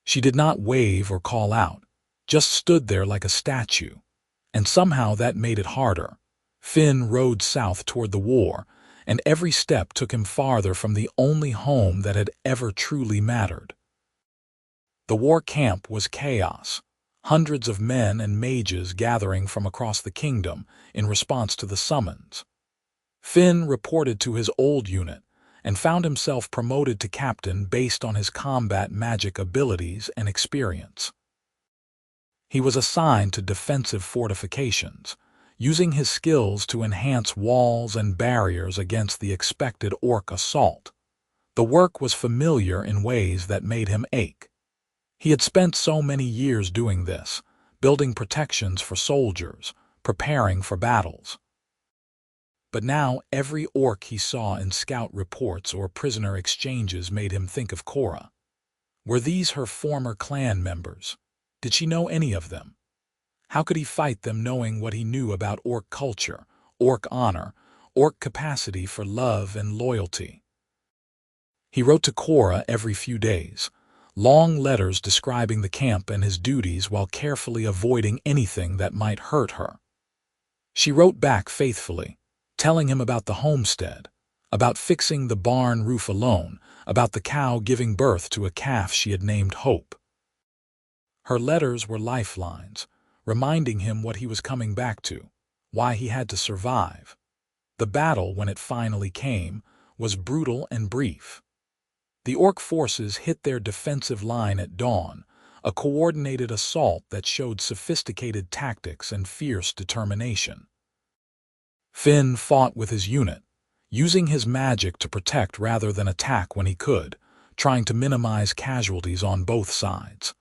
[SPEAKER 1] She did not wave or call out, just stood there like a statue, and somehow that made it harder. Finn rode south toward the war, and every step took him farther from the only home that had ever truly mattered. The war camp was chaos, hundreds of men and mages gathering from across the kingdom in response to the summons. Finn reported to his old unit and found himself promoted to captain based on his combat magic abilities and experience. He was assigned to defensive fortifications, using his skills to enhance walls and barriers against the expected orc assault. The work was familiar in ways that made him ache. He had spent so many years doing this, building protections for soldiers, preparing for battles. But now every orc he saw in scout reports or prisoner exchanges made him think of Kora. Were these her former clan members? Did she know any of them? How could he fight them knowing what he knew about orc culture, orc honor, orc capacity for love and loyalty? He wrote to Kora every few days, long letters describing the camp and his duties while carefully avoiding anything that might hurt her. She wrote back faithfully, telling him about the homestead, about fixing the barn roof alone, about the cow giving birth to a calf she had named Hope. Her letters were lifelines, reminding him what he was coming back to, why he had to survive. The battle, when it finally came, was brutal and brief. The orc forces hit their defensive line at dawn, a coordinated assault that showed sophisticated tactics and fierce determination. Finn fought with his unit, using his magic to protect rather than attack when he could, trying to minimize casualties on both sides.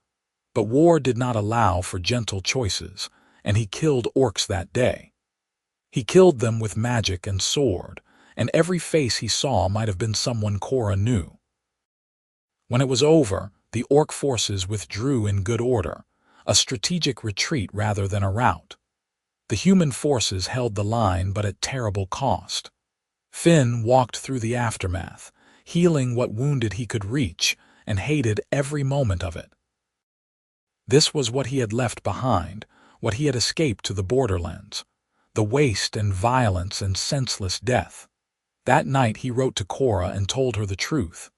[SPEAKER 1] But war did not allow for gentle choices, and he killed orcs that day. He killed them with magic and sword, and every face he saw might have been someone Kora knew. When it was over, the orc forces withdrew in good order, a strategic retreat rather than a rout. The human forces held the line, but at terrible cost. Finn walked through the aftermath, healing what wounded he could reach, and hated every moment of it. This was what he had left behind, what he had escaped to the borderlands, the waste and violence and senseless death. That night he wrote to Kora and told her the truth,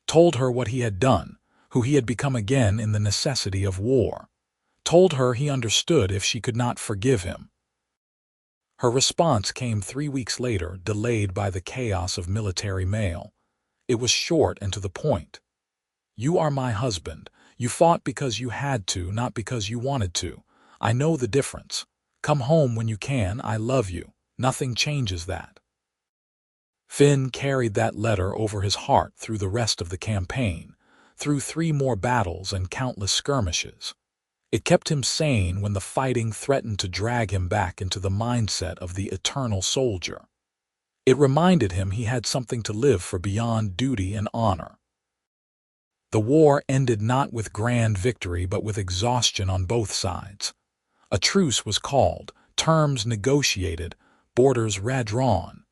[SPEAKER 1] told her what he had done, who he had become again in the necessity of war, told her he understood if she could not forgive him. Her response came 3 weeks later, delayed by the chaos of military mail. It was short and to the point. "You are my husband. You fought because you had to, not because you wanted to. I know the difference. Come home when you can. I love you. Nothing changes that." Finn carried that letter over his heart through the rest of the campaign, through 3 more battles and countless skirmishes. It kept him sane when the fighting threatened to drag him back into the mindset of the eternal soldier. It reminded him he had something to live for beyond duty and honor. The war ended not with grand victory but with exhaustion on both sides. A truce was called, terms negotiated, borders redrawn.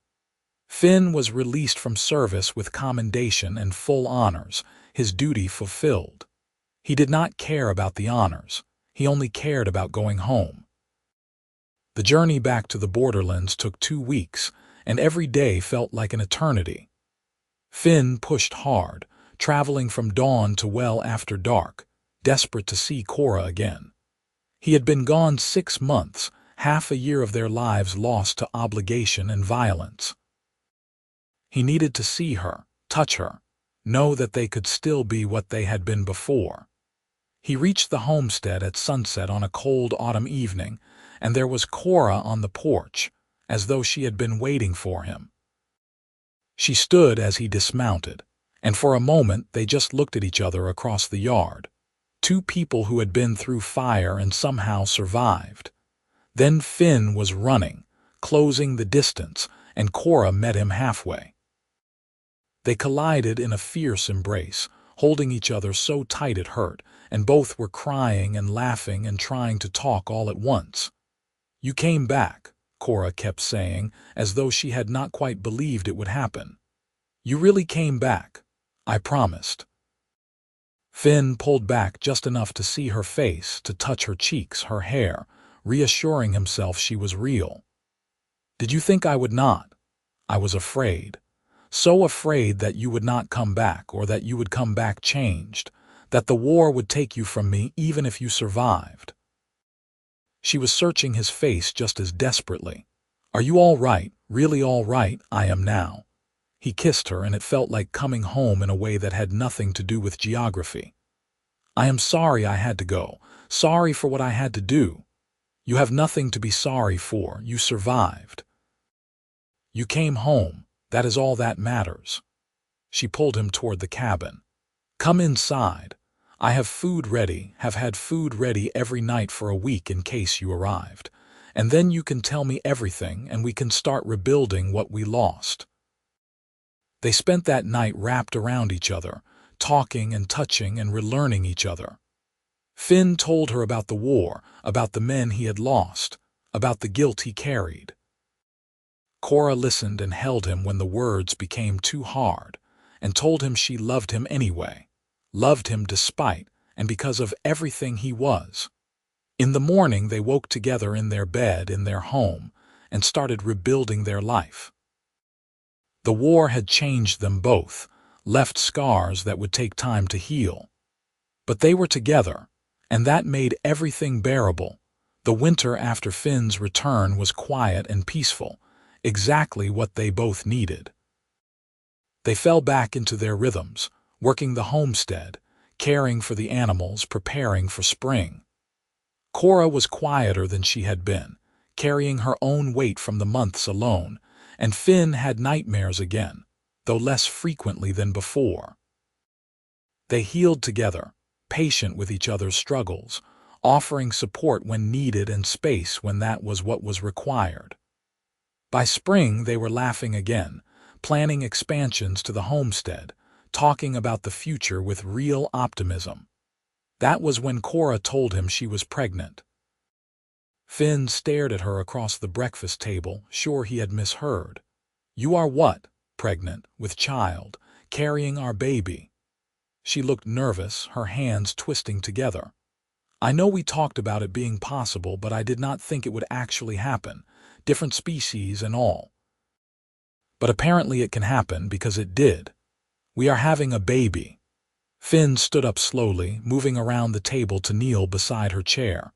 [SPEAKER 1] Finn was released from service with commendation and full honors, his duty fulfilled. He did not care about the honors. He only cared about going home. The journey back to the borderlands took 2 weeks, and every day felt like an eternity. Finn pushed hard, traveling from dawn to well after dark, desperate to see Kora again. He had been gone 6 months, half a year of their lives lost to obligation and violence. He needed to see her, touch her, know that they could still be what they had been before. He reached the homestead at sunset on a cold autumn evening, and there was Kora on the porch, as though she had been waiting for him. She stood as he dismounted, and for a moment they just looked at each other across the yard. Two people who had been through fire and somehow survived. Then Finn was running, closing the distance, and Kora met him halfway. They collided in a fierce embrace, holding each other so tight it hurt, and both were crying and laughing and trying to talk all at once. "You came back," Kora kept saying, as though she had not quite believed it would happen. "You really came back. I promised." Finn pulled back just enough to see her face, to touch her cheeks, her hair, reassuring himself she was real. "Did you think I would not? I was afraid. So afraid that you would not come back, or that you would come back changed, that the war would take you from me even if you survived." She was searching his face just as desperately. "Are you all right, really all right?" "I am now." He kissed her, and it felt like coming home in a way that had nothing to do with geography. "I am sorry I had to go, sorry for what I had to do." "You have nothing to be sorry for, you survived. You came home, that is all that matters." She pulled him toward the cabin. "Come inside. I have food ready, have had food ready every night for a week in case you arrived. And then you can tell me everything and we can start rebuilding what we lost." They spent that night wrapped around each other, talking and touching and relearning each other. Finn told her about the war, about the men he had lost, about the guilt he carried. Kora listened and held him when the words became too hard, and told him she loved him anyway, loved him despite and because of everything he was. In the morning they woke together in their bed in their home and started rebuilding their life. The war had changed them both, left scars that would take time to heal. But they were together, and that made everything bearable. The winter after Finn's return was quiet and peaceful, exactly what they both needed. They fell back into their rhythms, working the homestead, caring for the animals, preparing for spring. Kora was quieter than she had been, carrying her own weight from the months alone, and Finn had nightmares again, though less frequently than before. They healed together, patient with each other's struggles, offering support when needed and space when that was what was required. By spring they were laughing again, planning expansions to the homestead, talking about the future with real optimism. That was when Kora told him she was pregnant. Finn stared at her across the breakfast table, sure he had misheard. "You are what? Pregnant, with child, carrying our baby?" She looked nervous, her hands twisting together. "I know we talked about it being possible, but I did not think it would actually happen, different species and all. But apparently it can happen because it did. We are having a baby." Finn stood up slowly, moving around the table to kneel beside her chair.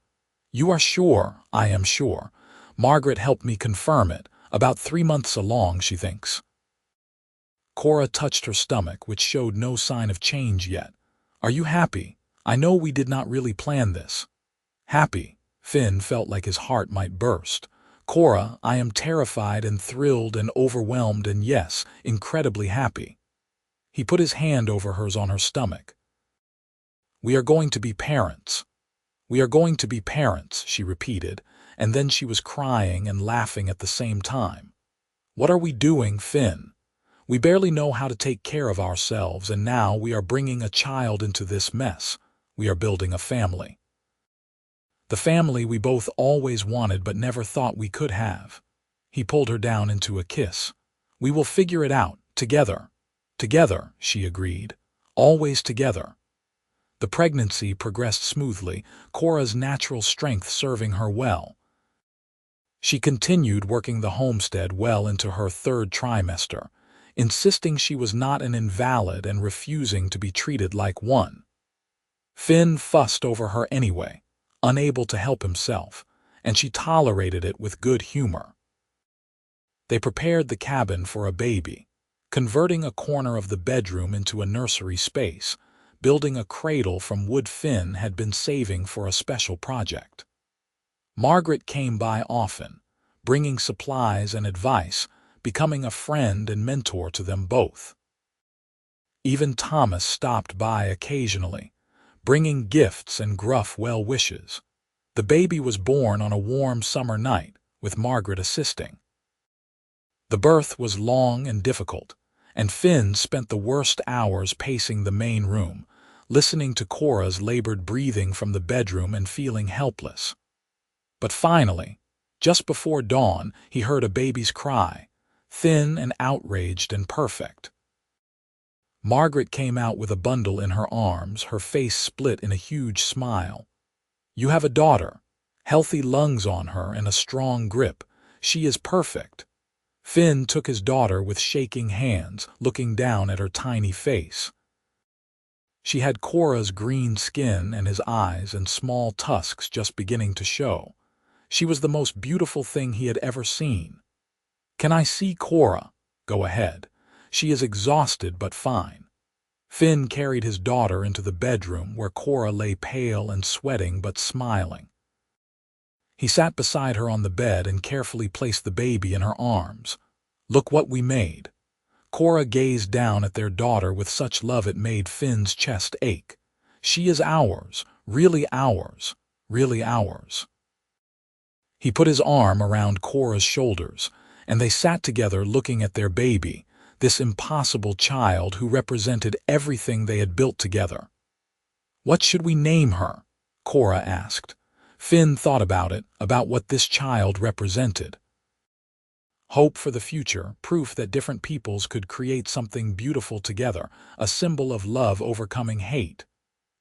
[SPEAKER 1] "You are sure?" "I am sure. Margaret helped me confirm it. About 3 months along, she thinks." Kora touched her stomach, which showed no sign of change yet. "Are you happy? I know we did not really plan this." "Happy?" Finn felt like his heart might burst. "Kora, I am terrified and thrilled and overwhelmed and yes, incredibly happy." He put his hand over hers on her stomach. "We are going to be parents. We are going to be parents," she repeated, and then she was crying and laughing at the same time. "What are we doing, Finn? We barely know how to take care of ourselves, and now we are bringing a child into this mess. We are building a family. The family we both always wanted but never thought we could have." He pulled her down into a kiss. "We will figure it out, together." "Together," she agreed. "Always together." The pregnancy progressed smoothly, Kora's natural strength serving her well. She continued working the homestead well into her 3rd trimester, insisting she was not an invalid and refusing to be treated like one. Finn fussed over her anyway, unable to help himself, and she tolerated it with good humor. They prepared the cabin for a baby, converting a corner of the bedroom into a nursery space, building a cradle from wood Finn had been saving for a special project. Margaret came by often, bringing supplies and advice, becoming a friend and mentor to them both. Even Thomas stopped by occasionally, bringing gifts and gruff well wishes. The baby was born on a warm summer night, with Margaret assisting. The birth was long and difficult, and Finn spent the worst hours pacing the main room, listening to Kora's labored breathing from the bedroom and feeling helpless. But finally, just before dawn, he heard a baby's cry, thin and outraged and perfect. Margaret came out with a bundle in her arms, her face split in a huge smile. "You have a daughter, healthy lungs on her and a strong grip. She is perfect." Finn took his daughter with shaking hands, looking down at her tiny face. She had Kora's green skin and his eyes and small tusks just beginning to show. She was the most beautiful thing he had ever seen. "Can I see Kora?" "Go ahead. She is exhausted but fine." Finn carried his daughter into the bedroom where Kora lay pale and sweating but smiling. He sat beside her on the bed and carefully placed the baby in her arms. "Look what we made." Kora gazed down at their daughter with such love it made Finn's chest ache. "She is ours, really ours, really ours." He put his arm around Kora's shoulders, and they sat together looking at their baby, this impossible child who represented everything they had built together. "What should we name her?" Kora asked. Finn thought about what this child represented. Hope for the future, proof that different peoples could create something beautiful together, a symbol of love overcoming hate.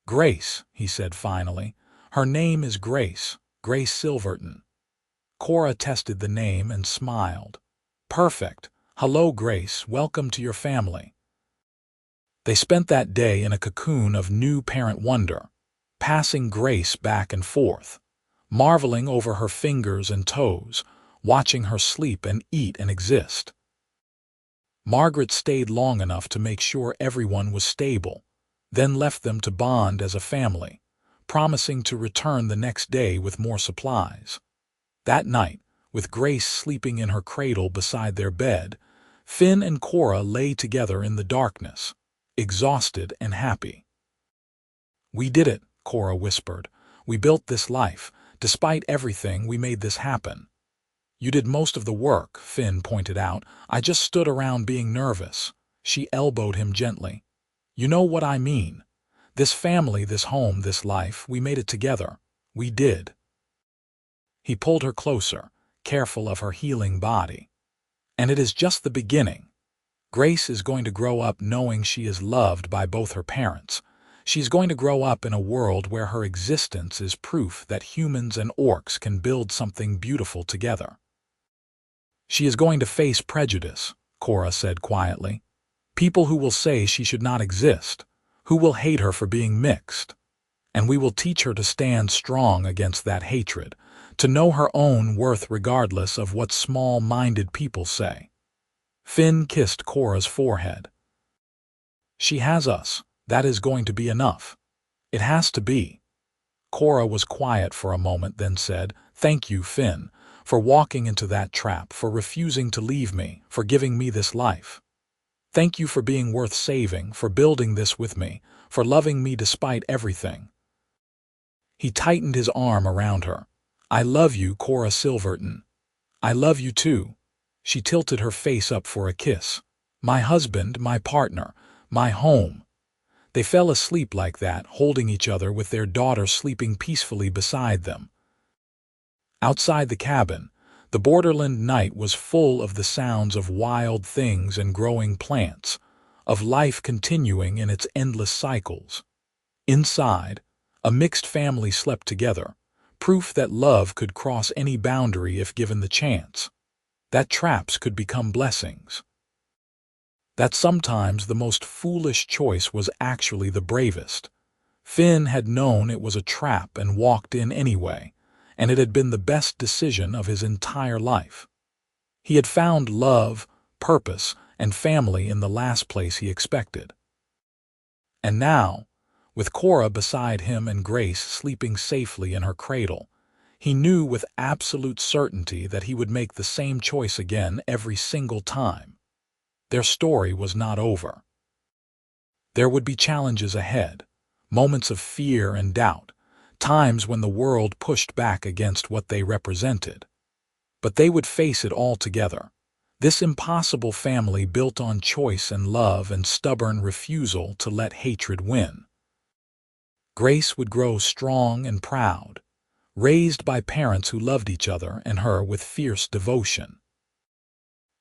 [SPEAKER 1] "Grace," he said finally. "Her name is Grace, Grace Silverton." Kora tested the name and smiled. "Perfect. Hello, Grace. Welcome to your family." They spent that day in a cocoon of new parent wonder, passing Grace back and forth, marveling over her fingers and toes, watching her sleep and eat and exist. Margaret stayed long enough to make sure everyone was stable, then left them to bond as a family, promising to return the next day with more supplies. That night, with Grace sleeping in her cradle beside their bed, Finn and Kora lay together in the darkness, exhausted and happy. "We did it," Kora whispered. "We built this life. Despite everything, we made this happen." "You did most of the work," Finn pointed out. "I just stood around being nervous." She elbowed him gently. "You know what I mean. This family, this home, this life, we made it together. We did." He pulled her closer, careful of her healing body. "And it is just the beginning. Grace is going to grow up knowing she is loved by both her parents. She's going to grow up in a world where her existence is proof that humans and orcs can build something beautiful together." "She is going to face prejudice," Kora said quietly. "People who will say she should not exist, who will hate her for being mixed. And we will teach her to stand strong against that hatred, to know her own worth regardless of what small-minded people say." Finn kissed Kora's forehead. "She has us. That is going to be enough. It has to be." Kora was quiet for a moment, then said, "Thank you, Finn, for walking into that trap, for refusing to leave me, for giving me this life. Thank you for being worth saving, for building this with me, for loving me despite everything." He tightened his arm around her. "I love you, Kora Silverton. I love you too." She tilted her face up for a kiss. "My husband, my partner, my home." They fell asleep like that, holding each other with their daughter sleeping peacefully beside them. Outside the cabin, the borderland night was full of the sounds of wild things and growing plants, of life continuing in its endless cycles. Inside, a mixed family slept together, proof that love could cross any boundary if given the chance, that traps could become blessings, that sometimes the most foolish choice was actually the bravest. Finn had known it was a trap and walked in anyway, and it had been the best decision of his entire life. He had found love, purpose, and family in the last place he expected. And now, with Kora beside him and Grace sleeping safely in her cradle, he knew with absolute certainty that he would make the same choice again every single time. Their story was not over. There would be challenges ahead, moments of fear and doubt, times when the world pushed back against what they represented. But they would face it all together. This impossible family built on choice and love and stubborn refusal to let hatred win. Grace would grow strong and proud, raised by parents who loved each other and her with fierce devotion.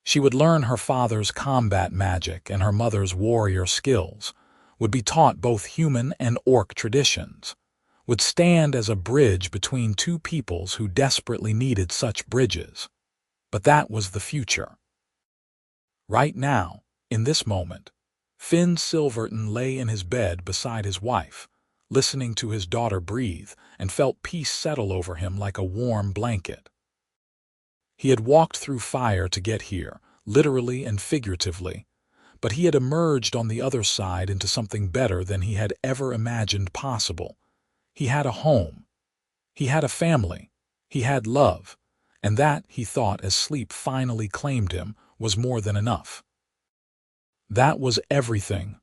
[SPEAKER 1] She would learn her father's combat magic and her mother's warrior skills, would be taught both human and orc traditions, would stand as a bridge between two peoples who desperately needed such bridges. But that was the future. Right now, in this moment, Finn Silverton lay in his bed beside his wife, listening to his daughter breathe, and felt peace settle over him like a warm blanket. He had walked through fire to get here, literally and figuratively, but he had emerged on the other side into something better than he had ever imagined possible. He had a home. He had a family. He had love. And that, he thought as sleep finally claimed him, was more than enough. That was everything